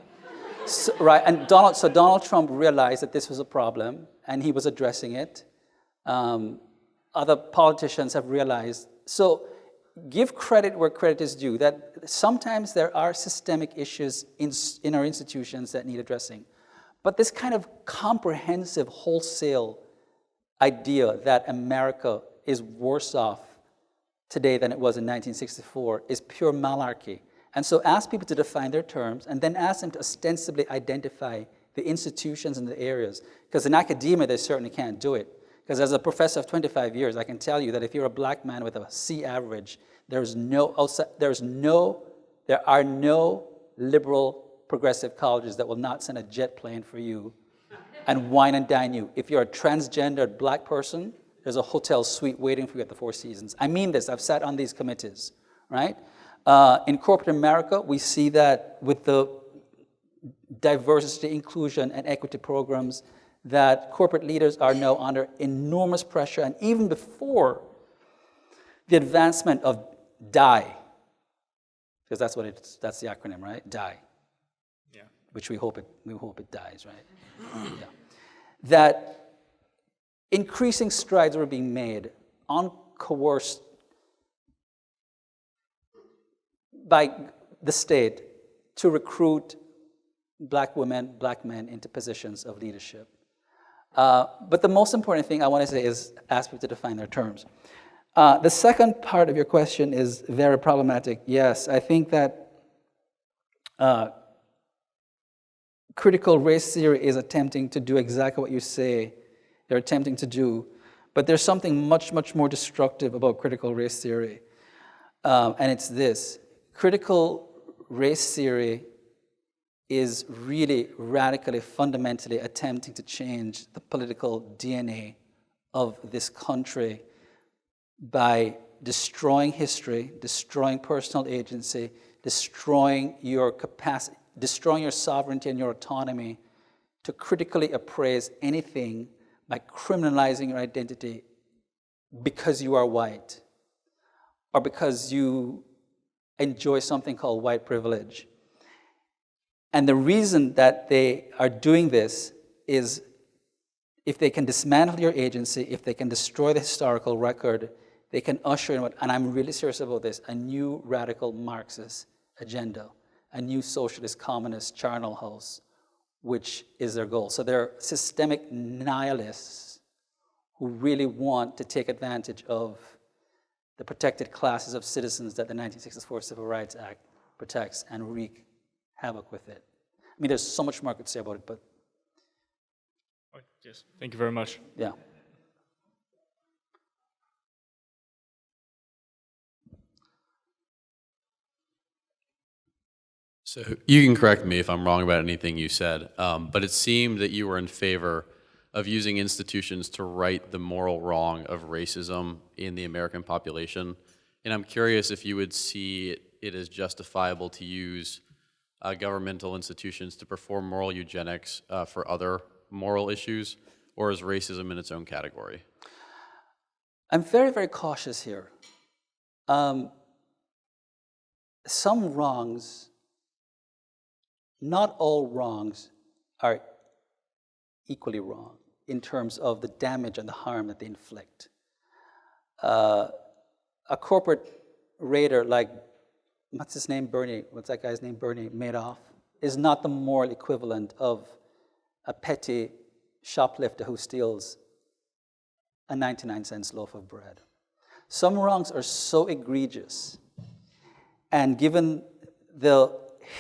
So, right, and Donald Trump realized that this was a problem, and he was addressing it. Other politicians have realized. So give credit where credit is due, that sometimes there are systemic issues in our institutions that need addressing. But this kind of comprehensive, wholesale idea that America is worse off today than it was in 1964 is pure malarkey. And so ask people to define their terms, and then ask them to ostensibly identify the institutions and the areas. Because in academia, they certainly can't do it. Because as a professor of 25 years, I can tell you that if you're a black man with a C average, there are no liberal progressive colleges that will not send a jet plane for you and wine and dine you. If you're a transgendered black person, there's a hotel suite waiting for you at the Four Seasons. I mean this, I've sat on these committees, right? In corporate America, we see that with the diversity, inclusion, and equity programs, that corporate leaders are now under enormous pressure, and even before the advancement of DIE, because that's the acronym, right? DIE. Yeah. Which we hope it dies, right? Yeah. That increasing strides were being made, uncoerced by the state, to recruit black women, black men into positions of leadership. But the most important thing I want to say is ask people to define their terms. The second part of your question is very problematic. Yes, I think that critical race theory is attempting to do exactly what you say they're attempting to do, but there's something much, much more destructive about critical race theory, and it's this. Critical race theory is really radically, fundamentally attempting to change the political DNA of this country by destroying history, destroying personal agency, destroying your capacity, destroying your sovereignty and your autonomy to critically appraise anything like criminalizing your identity because you are white or because you enjoy something called white privilege. And the reason that they are doing this is if they can dismantle your agency, if they can destroy the historical record, they can usher in, and I'm really serious about this, a new radical Marxist agenda, a new socialist, communist charnel house, which is their goal. So they're systemic nihilists who really want to take advantage of the protected classes of citizens that the 1964 Civil Rights Act protects and wreak havoc with it. I mean, there's so much more I could say about it, but Yes, thank you very much. yeah. So you can correct me if I'm wrong about anything you said, but it seemed that you were in favor of using institutions to right the moral wrong of racism in the American population. And I'm curious if you would see it as justifiable to use governmental institutions to perform moral eugenics for other moral issues, or is racism in its own category? I'm very, very cautious here. Some wrongs, not all wrongs, are equally wrong in terms of the damage and the harm that they inflict. A corporate raider like, what's his name, Bernie, what's that guy's name, Bernie Madoff, is not the moral equivalent of a petty shoplifter who steals a 99-cent loaf of bread. Some wrongs are so egregious, and given the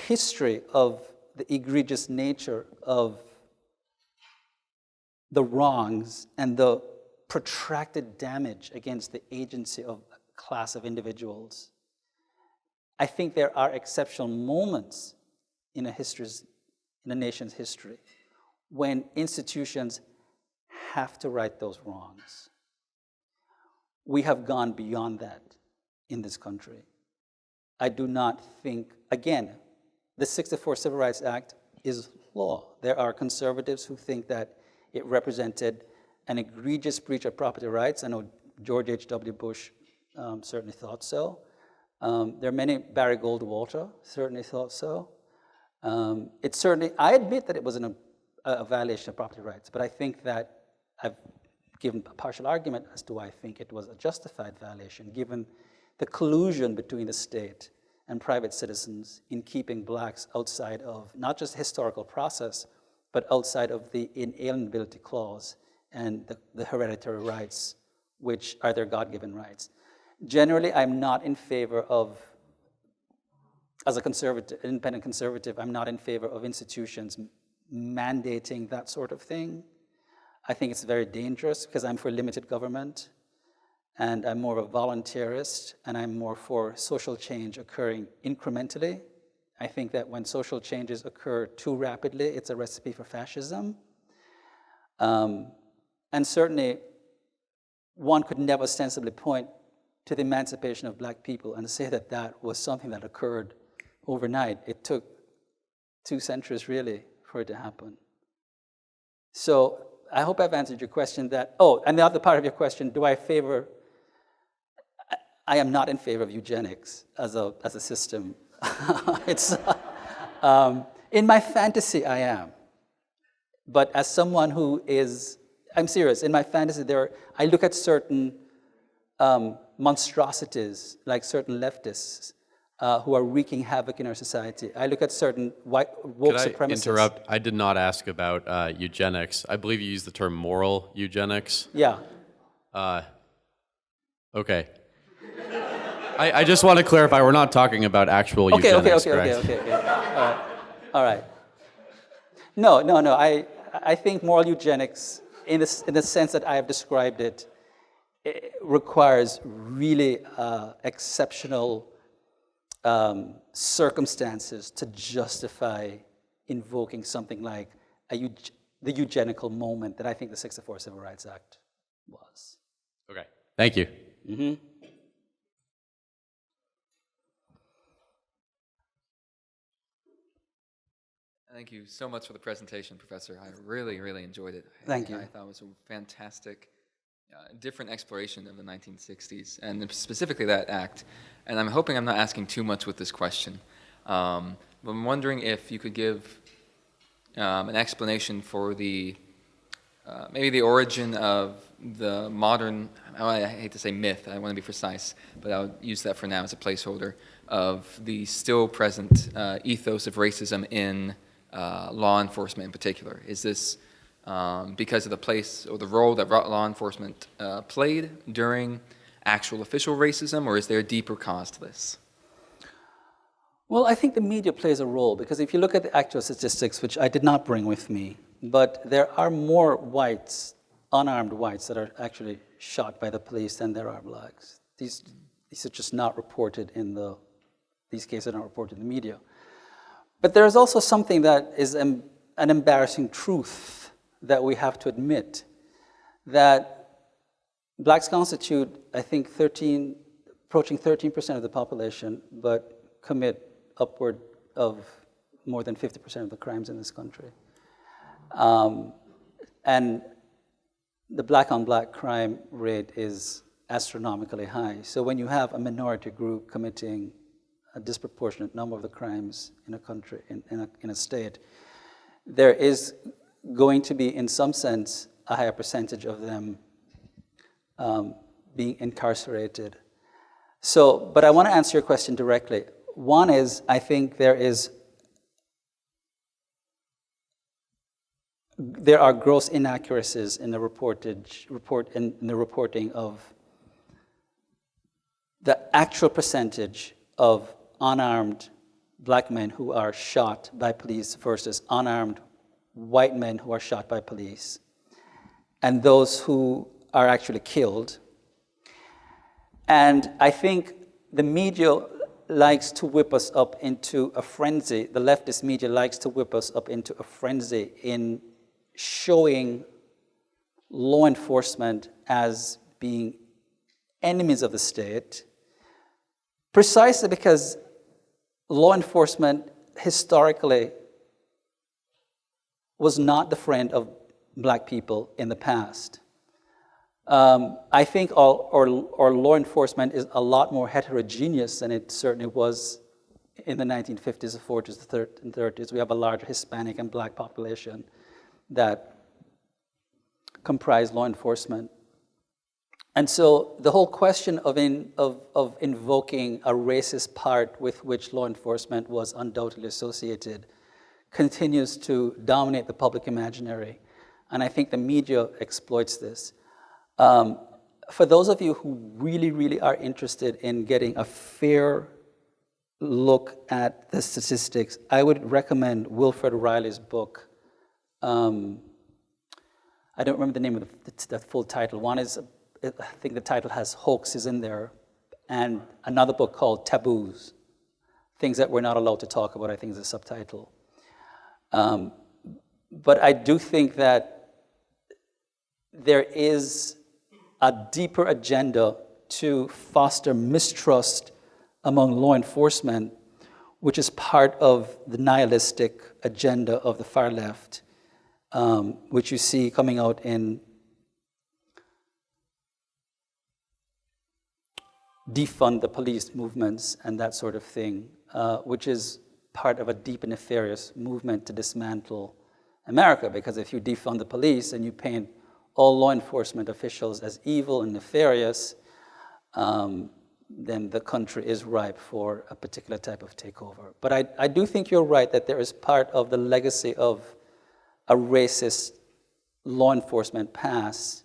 history of the egregious nature of the wrongs and the protracted damage against the agency of a class of individuals, I think there are exceptional moments in a nation's history when institutions have to right those wrongs. We have gone beyond that in this country. I do not think, again, the 64 Civil Rights Act is law. There are conservatives who think that it represented an egregious breach of property rights. I know George H.W. Bush certainly thought so. There are many, Barry Goldwater certainly thought so. It certainly, I admit that it was a violation of property rights, but I think that I've given a partial argument as to why I think it was a justified violation, given the collusion between the state and private citizens in keeping blacks outside of not just the historical process, but outside of the inalienability clause and the hereditary rights, which are their God-given rights. Generally, I'm not in favor of, as a conservative, independent conservative, I'm not in favor of institutions mandating that sort of thing. I think it's very dangerous because I'm for limited government, and I'm more of a voluntarist, and I'm more for social change occurring incrementally. I think that when social changes occur too rapidly, it's a recipe for fascism. And certainly, one could never ostensibly point to the emancipation of black people and say that that was something that occurred overnight. It took 2 centuries, really, for it to happen. So I hope I've answered your question that, oh, and the other part of your question, do I favor, I am not in favor of eugenics as a system. It's, in my fantasy, I am. But as someone who is, I'm serious, in my fantasy, I look at certain monstrosities, like certain leftists who are wreaking havoc in our society. I look at certain woke supremacists. Could I interrupt? I did not ask about eugenics. I believe you used the term moral eugenics. Yeah. Okay. I just want to clarify, we're not talking about actual eugenics, correct? Okay. All right. No. I think moral eugenics, in the sense that I have described it, requires really exceptional circumstances to justify invoking something like the eugenical moment that I think the 64 Civil Rights Act was. Okay, thank you. Mm-hmm. Thank you so much for the presentation, Professor. I really, really enjoyed it. Thank you. I thought it was a fantastic, different exploration of the 1960s, and specifically that act. And I'm hoping I'm not asking too much with this question. But I'm wondering if you could give an explanation for the maybe the origin of the modern, I hate to say myth, I want to be precise, but I'll use that for now as a placeholder, of the still present ethos of racism in law enforcement in particular. Is this because of the place or the role that law enforcement played during actual official racism, or is there a deeper cause to this? Well, I think the media plays a role, because if you look at the actual statistics, which I did not bring with me, but there are more whites, unarmed whites, that are actually shot by the police than there are blacks. These are just not reported in these cases are not reported in the media. But there is also something that is an embarrassing truth that we have to admit, that blacks constitute, I think, approaching 13% of the population, but commit upward of more than 50% of the crimes in this country. And the black-on-black crime rate is astronomically high. So when you have a minority group committing a disproportionate number of the crimes in a country, in a state, there is going to be, in some sense, a higher percentage of them being incarcerated. So, but I want to answer your question directly. One is, I think there are gross inaccuracies in the reporting of the actual percentage of unarmed black men who are shot by police versus unarmed white men who are shot by police, and those who are actually killed. And I think the media likes to whip us up into a frenzy. The leftist media likes to whip us up into a frenzy in showing law enforcement as being enemies of the state, precisely because law enforcement historically was not the friend of black people in the past. I think our law enforcement is a lot more heterogeneous than it certainly was in the 1950s, the 40s, the 30s. We have a larger Hispanic and black population that comprise law enforcement. And so the whole question of invoking a racist part with which law enforcement was undoubtedly associated continues to dominate the public imaginary. And I think the media exploits this. For those of you who really, really are interested in getting a fair look at the statistics, I would recommend Wilfred Riley's book. I don't remember the name of the full title. One is, I think the title has hoaxes in there, and another book called Taboos, Things That We're Not Allowed to Talk About, I think is the subtitle. But I do think that there is a deeper agenda to foster mistrust among law enforcement, which is part of the nihilistic agenda of the far left, which you see coming out in defund the police movements and that sort of thing, which is part of a deep and nefarious movement to dismantle America, because if you defund the police and you paint all law enforcement officials as evil and nefarious, then the country is ripe for a particular type of takeover. But I do think you're right that there is part of the legacy of a racist law enforcement past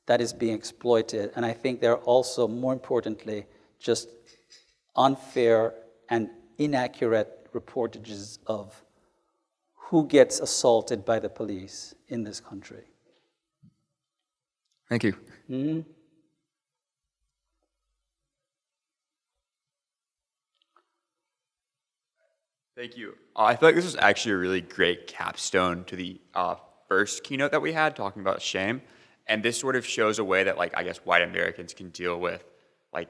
that is being exploited. And I think there are also, more importantly, just unfair and inaccurate reportages of who gets assaulted by the police in this country. Thank you. Mm-hmm. Thank you. I feel like this was actually a really great capstone to the first keynote that we had, talking about shame. And this sort of shows a way that, like, I guess white Americans can deal with, like,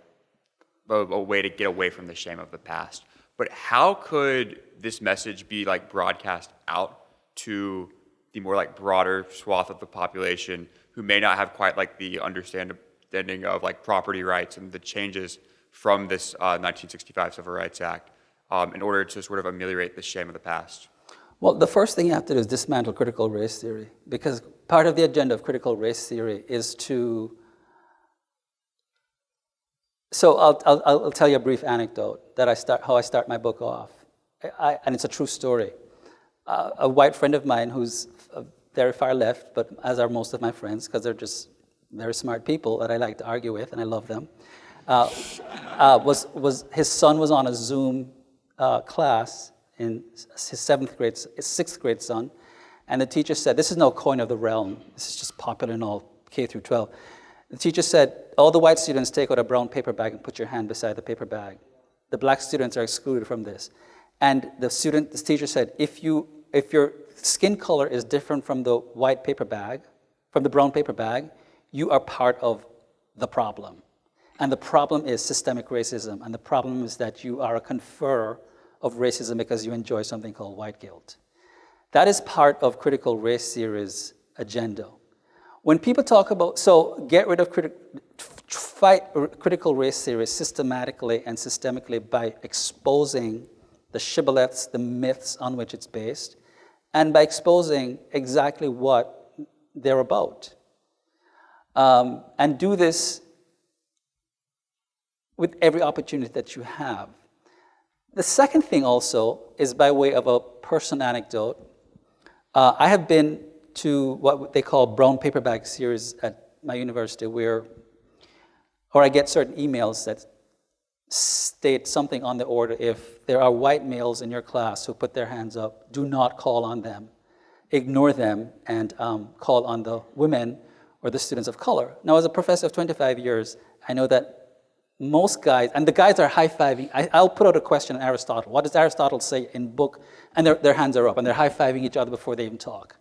a way to get away from the shame of the past. but how could this message be like broadcast out to the more like broader swath of the population who may not have quite like the understanding of like property rights and the changes from this 1965 Civil Rights Act in order to sort of ameliorate the shame of the past? Well, the first thing you have to do is dismantle critical race theory, because part of the agenda of critical race theory is to... So I'll tell you a brief anecdote that how I start my book off, and it's a true story. A white friend of mine who's very far left, but as are most of my friends, because they're just very smart people that I like to argue with, and I love them, his son was on a Zoom class in his sixth grade son, and the teacher said, this is no coin of the realm, this is just popular in all K through 12. The teacher said, all the white students take out a brown paper bag and put your hand beside the paper bag. The black students are excluded from this. And the teacher said, if your skin color is different from the white paper bag, from the brown paper bag, you are part of the problem. And the problem is systemic racism. And the problem is that you are a conferrer of racism because you enjoy something called white guilt. That is part of critical race theory's agenda. When people talk about, so get rid of fight critical race theory systematically and systemically by exposing the shibboleths, the myths on which it's based, and by exposing exactly what they're about. And do this with every opportunity that you have. The second thing also is by way of a personal anecdote. I have been to what they call brown paper bag series at my university or I get certain emails that state something on the order, if there are white males in your class who put their hands up, do not call on them. Ignore them and call on the women or the students of color. Now, as a professor of 25 years, I know that most guys, and the guys are high-fiving. I'll put out a question on Aristotle. What does Aristotle say in book? And their hands are up, and they're high-fiving each other before they even talk.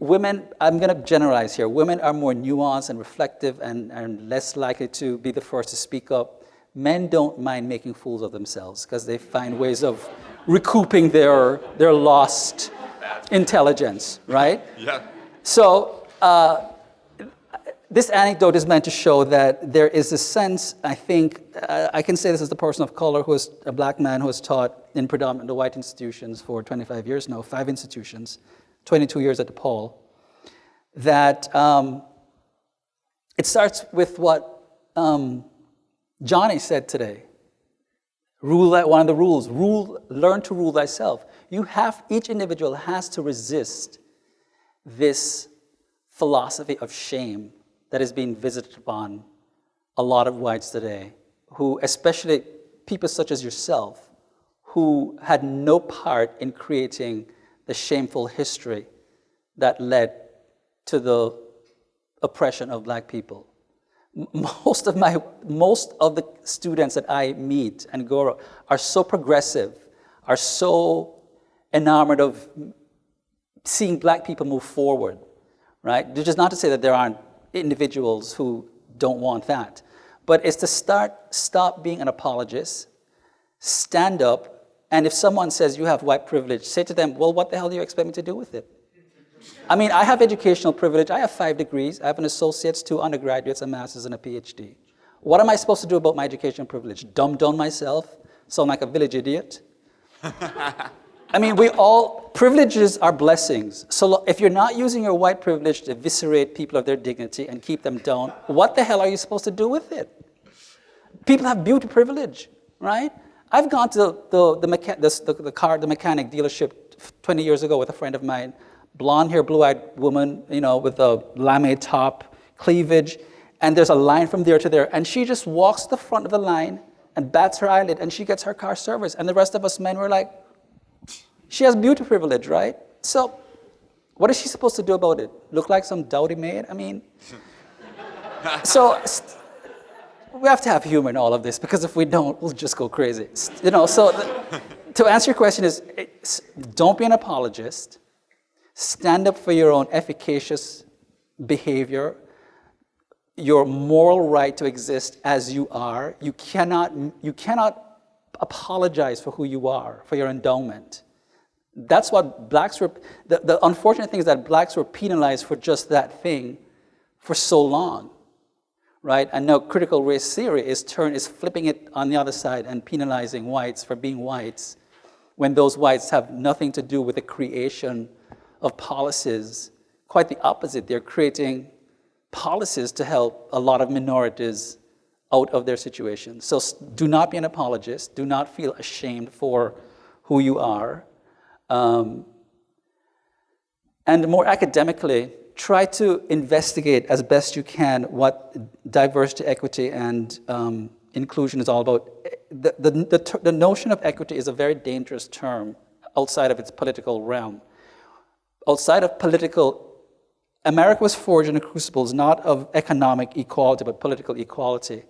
Women, I'm going to generalize here. Women are more nuanced and reflective and less likely to be the first to speak up. Men don't mind making fools of themselves because they find ways of recouping their lost intelligence, right? Yeah. So this anecdote is meant to show that there is a sense, I think, I can say this as the person of color who is a black man who has taught in predominantly white institutions for 25 years now, 5 institutions, 22 years at DePaul, that it starts with what Johnny said today. One of the rules, learn to rule thyself. Each individual has to resist this philosophy of shame that is being visited upon a lot of whites today, who, especially people such as yourself, who had no part in creating the shameful history that led to the oppression of black people. Most of the students that I meet and go around are so progressive, are so enamored of seeing black people move forward, right? Which is not to say that there aren't individuals who don't want that, but it's to stop being an apologist, stand up, and if someone says you have white privilege, say to them, well, what the hell do you expect me to do with it? I mean, I have educational privilege. I have 5 degrees. I have an associate's, 2 undergraduates, a master's, and a PhD. What am I supposed to do about my educational privilege? Dumb down myself? Sound like a village idiot? I mean, privileges are blessings. So if you're not using your white privilege to eviscerate people of their dignity and keep them down, what the hell are you supposed to do with it? People have beauty privilege, right? I've gone to the mechanic dealership 20 years ago with a friend of mine, blonde hair, blue-eyed woman, with a lame top, cleavage, and there's a line from there to there, and she just walks to the front of the line and bats her eyelid, and she gets her car serviced, and the rest of us men were like, she has beauty privilege, right? So what is she supposed to do about it? Look like some dowdy maid? I mean, so we have to have humor in all of this, because if we don't, we'll just go crazy. To answer your question is, don't be an apologist. Stand up for your own efficacious behavior, your moral right to exist as you are. You cannot apologize for who you are, for your endowment. That's what blacks were, the unfortunate thing is that blacks were penalized for just that thing for so long, right? And now critical race theory is flipping it on the other side and penalizing whites for being whites when those whites have nothing to do with the creation of policies. Quite the opposite, they're creating policies to help a lot of minorities out of their situation. So do not be an apologist. Do not feel ashamed for who you are. And more academically, try to investigate as best you can what diversity, equity, and inclusion is all about. The notion of equity is a very dangerous term outside of its political realm. Outside of political, America was forged in the crucibles not of economic equality, but political equality.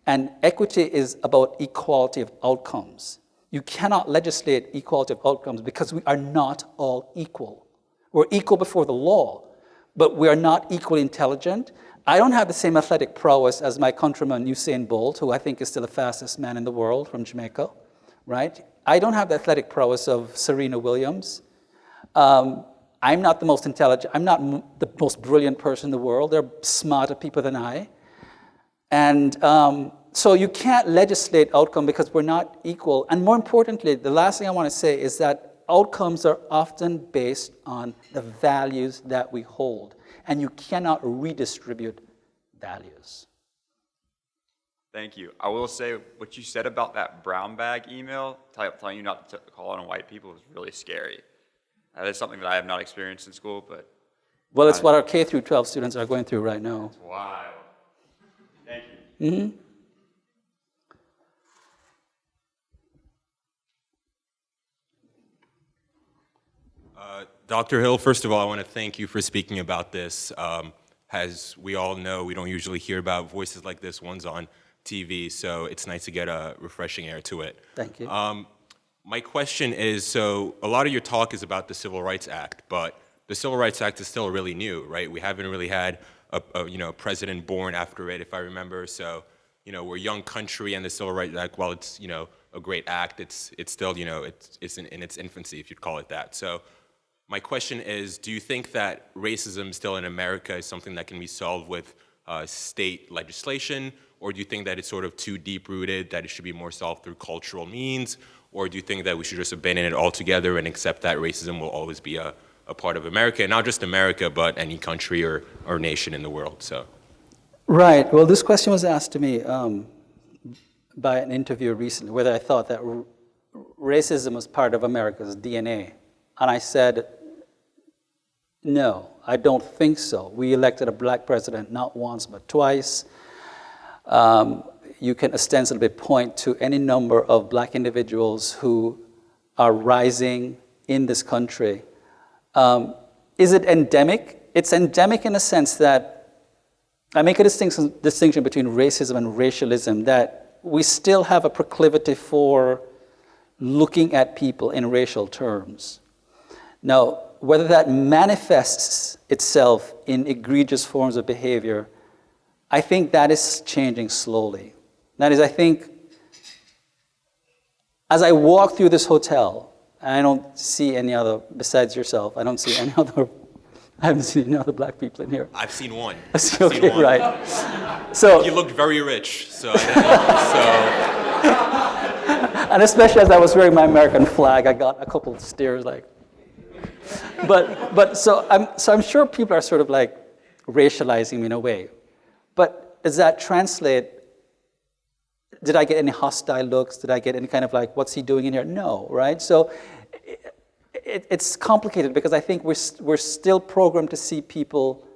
And equity is about equality of outcomes. You cannot legislate equality of outcomes because we are not all equal. We're equal before the law, but we are not equally intelligent. I don't have the same athletic prowess as my countryman Usain Bolt, who I think is still the fastest man in the world from Jamaica, right? I don't have the athletic prowess of Serena Williams. I'm not the most intelligent, I'm not the most brilliant person in the world. There are smarter people than I. And so you can't legislate outcome because we're not equal. And more importantly, the last thing I want to say is that outcomes are often based on the values that we hold. And you cannot redistribute values. Thank you. I will say what you said about that brown bag email, telling you not to call on white people, was really scary. That is something that I have not experienced in school, but... Well, it's what our K through 12 students are going through right now. It's wild. Thank you. Mm-hmm. Dr. Hill, first of all, I want to thank you for speaking about this. As we all know, we don't usually hear about voices like this. One's on TV, so it's nice to get a refreshing air to it. Thank you. My question is, so a lot of your talk is about the Civil Rights Act, but the Civil Rights Act is still really new, right? We haven't really had a president born after it, if I remember. So, we're a young country, and the Civil Rights Act, while it's a great act, it's still it's in its infancy, if you'd call it that. So, my question is, do you think that racism still in America is something that can be solved with state legislation, or do you think that it's sort of too deep-rooted, that it should be more solved through cultural means, or do you think that we should just abandon it altogether and accept that racism will always be a part of America, and not just America, but any country or nation in the world? So. Right. Well, this question was asked to me by an interviewer recently, whether I thought that racism was part of America's DNA. And I said, no, I don't think so. We elected a black president not once, but twice. You can ostensibly point to any number of black individuals who are rising in this country. Is it endemic? It's endemic in a sense that I make a distinction between racism and racialism, that we still have a proclivity for looking at people in racial terms. Now, whether that manifests itself in egregious forms of behavior, I think that is changing slowly. That is, I think, as I walk through this hotel, and I don't see any other, besides yourself, I haven't seen any other black people in here. I've seen one. Okay, right. So you looked very rich, so I didn't know. So. And especially as I was wearing my American flag, I got a couple of stares like. But so I'm sure people are sort of like racializing me in a way. But does that translate? Did I get any hostile looks? Did I get any kind of like, what's he doing in here? No, right? So it's complicated because I think we're still programmed to see people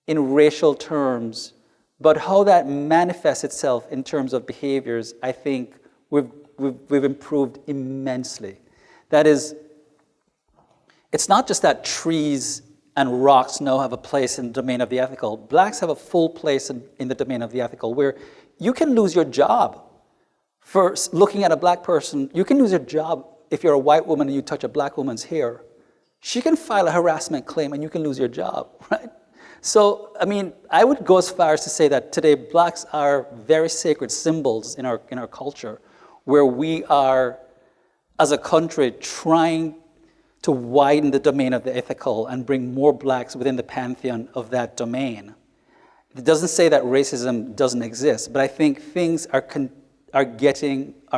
in racial terms, but how that manifests itself in terms of behaviors, I think we've improved immensely. That is, it's not just that trees and rocks now have a place in the domain of the ethical. Blacks have a full place in the domain of the ethical, where you can lose your job for looking at a black person. You can lose your job if you're a white woman and you touch a black woman's hair. She can file a harassment claim and you can lose your job, right? So, I mean, I would go as far as to say that today blacks are very sacred symbols in our culture, where we are, as a country, trying to widen the domain of the ethical and bring more blacks within the pantheon of that domain. It doesn't say that racism doesn't exist, but I think things are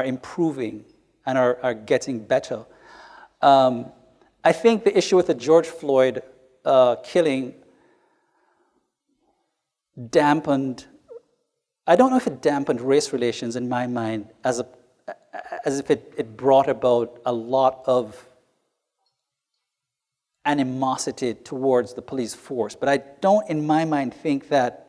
improving and are getting better. I think the issue with the George Floyd killing dampened, I don't know if it dampened race relations in my mind as if it brought about a lot of animosity towards the police force. But I don't, in my mind, think that,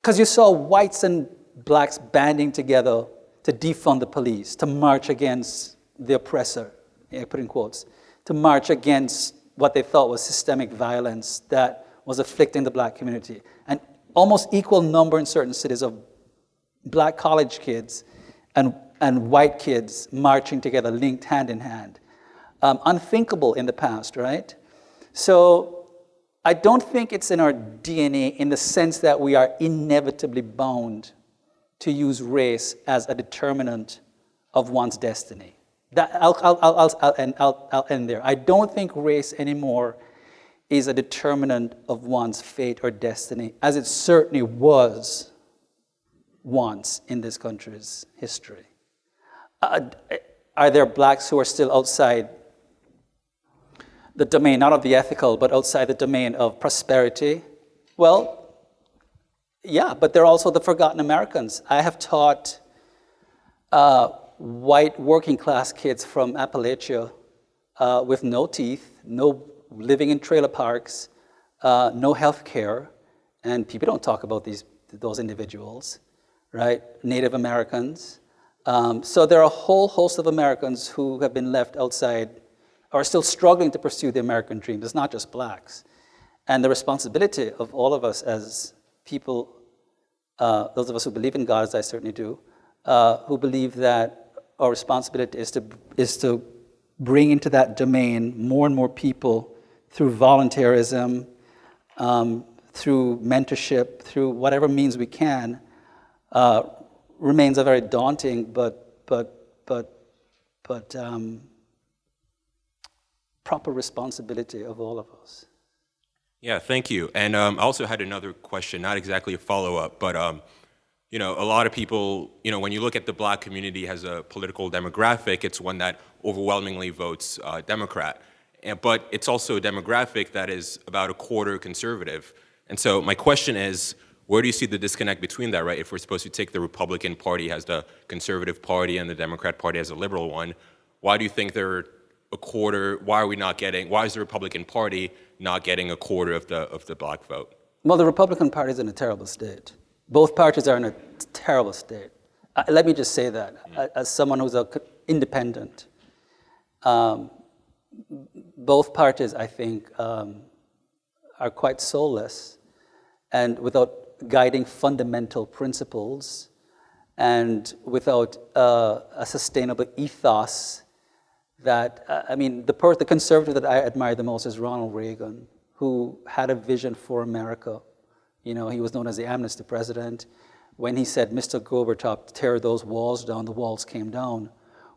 because you saw whites and blacks banding together to defund the police, to march against the oppressor, I put in quotes, to march against what they thought was systemic violence that was afflicting the black community. An almost equal number in certain cities of black college kids and white kids marching together, linked hand in hand. Unthinkable in the past, right? So I don't think it's in our DNA in the sense that we are inevitably bound to use race as a determinant of one's destiny. I'll end there. I don't think race anymore is a determinant of one's fate or destiny, as it certainly was once in this country's history. Are there blacks who are still outside the domain, not of the ethical, but outside the domain of prosperity? Well, yeah, but they're also the forgotten Americans. I have taught white working class kids from Appalachia with no teeth, no living in trailer parks, no health care, and people don't talk about those individuals, right? Native Americans. So there are a whole host of Americans who have been left outside, are still struggling to pursue the American dream. It's not just blacks. And the responsibility of all of us as people, those of us who believe in God, as I certainly do, who believe that our responsibility is to bring into that domain more and more people through volunteerism, through mentorship, through whatever means we can, remains a very daunting but proper responsibility of all of us. Yeah, thank you. And I also had another question, not exactly a follow-up, but you know, a lot of people, you know, when you look at the black community as a political demographic, it's one that overwhelmingly votes Democrat. But it's also a demographic that is about a quarter conservative. And so my question is, where do you see the disconnect between that, right? If we're supposed to take the Republican Party as the conservative party and the Democrat Party as a liberal one, why do you think they're a quarter? Why is the Republican Party not getting a quarter of the black vote? Well, the Republican Party is in a terrible state. Both parties are in a terrible state. Let me just say that, as someone who's independent. Both parties, I think, are quite soulless and without guiding fundamental principles and without a sustainable ethos that, I mean, the conservative that I admire the most is Ronald Reagan, who had a vision for America. You know, he was known as the amnesty president. When he said, Mr. Gorbachev, tear those walls down, the walls came down.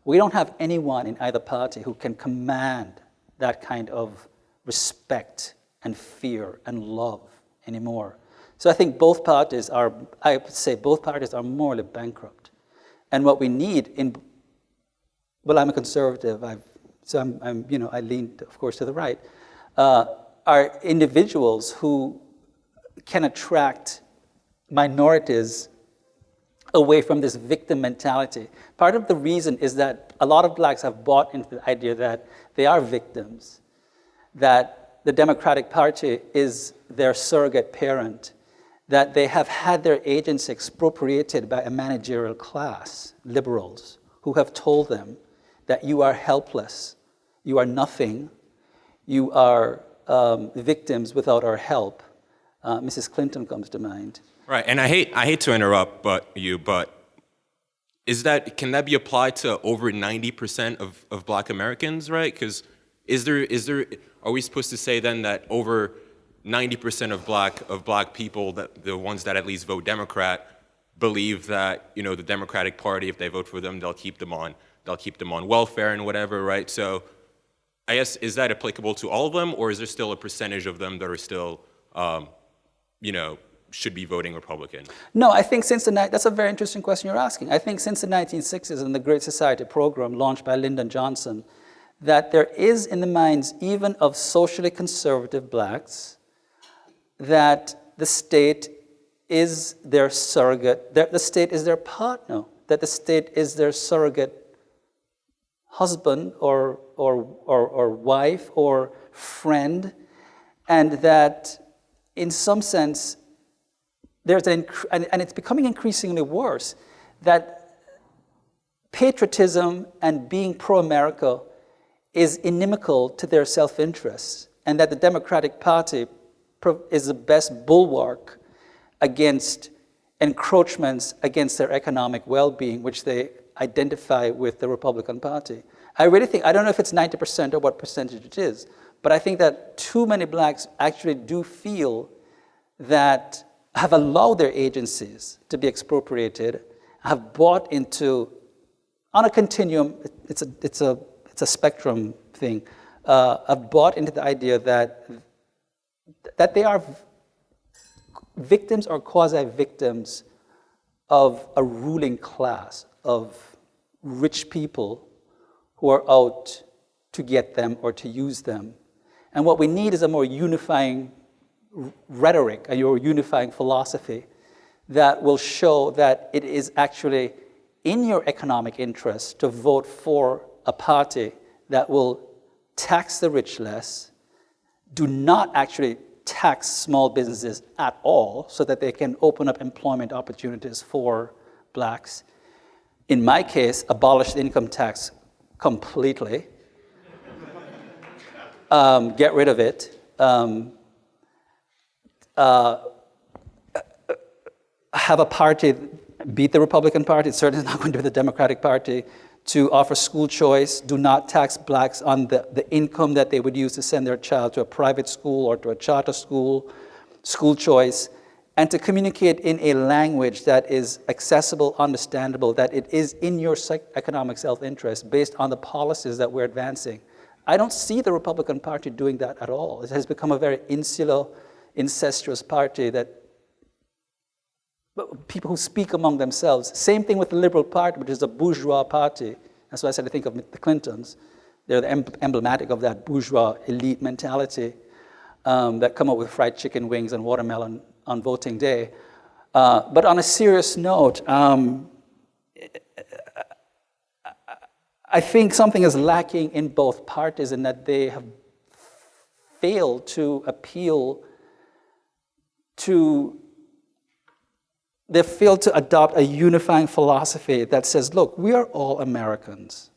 We don't have anyone in either party who can command that kind of respect and fear and love anymore. So I think both parties are, I would say both parties are morally bankrupt. And what we need well, I'm a conservative, I'm you know, I lean, of course, to the right, are individuals who can attract minorities away from this victim mentality. Part of the reason is that a lot of blacks have bought into the idea that they are victims, that the Democratic Party is their surrogate parent, that they have had their agency expropriated by a managerial class, liberals, who have told them that you are helpless, you are nothing, you are victims without our help. Mrs. Clinton comes to mind. Right, and I hate to interrupt, but can that be applied to over 90% of Black Americans, right? Because are we supposed to say then that over 90% of black people, that the ones that at least vote Democrat, believe that, you know, the Democratic Party, if they vote for them, they'll keep them on welfare and whatever, right? So I guess, is that applicable to all of them, or is there still a percentage of them that are still, you know, should be voting Republican? No, I think that's a very interesting question you're asking. I think since the 1960s and the Great Society program launched by Lyndon Johnson, that there is in the minds even of socially conservative blacks that the state is their surrogate, the state is their partner, that the state is their surrogate husband or wife or friend, and that in some sense, and it's becoming increasingly worse, that patriotism and being pro-America is inimical to their self-interest, and that the Democratic Party is the best bulwark against encroachments against their economic well-being, which they identify with the Republican Party. I really think, I don't know if it's 90% or what percentage it is, but I think that too many blacks actually do feel that have allowed their agencies to be expropriated, have bought into, on a continuum, it's a spectrum thing, have bought into the idea that they are victims or quasi-victims of a ruling class of rich people who are out to get them or to use them. And what we need is a more unifying rhetoric, a more unifying philosophy that will show that it is actually in your economic interest to vote for a party that will tax the rich less, do not actually tax small businesses at all so that they can open up employment opportunities for blacks. In my case, abolish the income tax completely, get rid of it, have a party beat the Republican Party, it's certainly not going to be the Democratic Party, to offer school choice, do not tax blacks on the income that they would use to send their child to a private school or to a charter school, school choice, and to communicate in a language that is accessible, understandable, that it is in your economic self-interest based on the policies that we're advancing. I don't see the Republican Party doing that at all. It has become a very insular, incestuous party that people who speak among themselves. Same thing with the Liberal Party, which is a bourgeois party. That's why I said I think of the Clintons. They're emblematic of that bourgeois elite mentality that come up with fried chicken wings and watermelon on voting day. But on a serious note, I think something is lacking in both parties in that they have failed to appeal to they failed to adopt a unifying philosophy that says, look, we are all Americans.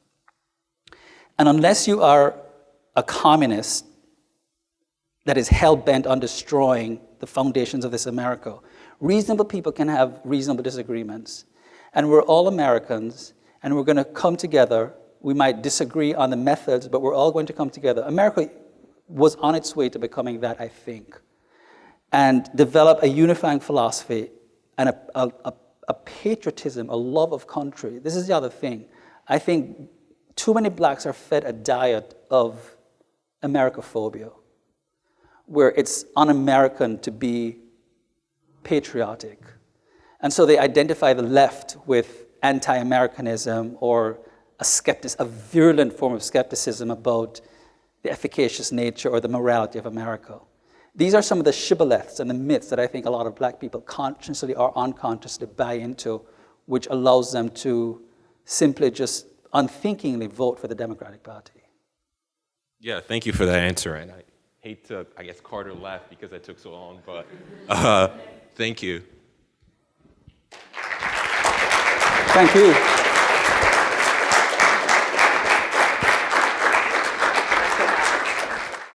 And unless you are a communist that is hell-bent on destroying the foundations of this America, reasonable people can have reasonable disagreements. And we're all Americans, and we're going to come together. We might disagree on the methods, but we're all going to come together. America was on its way to becoming that, I think, and develop a unifying philosophy and a patriotism, a love of country. This is the other thing. I think too many blacks are fed a diet of Americophobia, where it's un-American to be patriotic. And so they identify the left with anti-Americanism or a virulent form of skepticism about the efficacious nature or the morality of America. These are some of the shibboleths and the myths that I think a lot of black people consciously or unconsciously buy into, which allows them to simply just unthinkingly vote for the Democratic Party. Yeah, thank you for that answer. And I hate to, I guess Carter left because I took so long, but thank you. Thank you.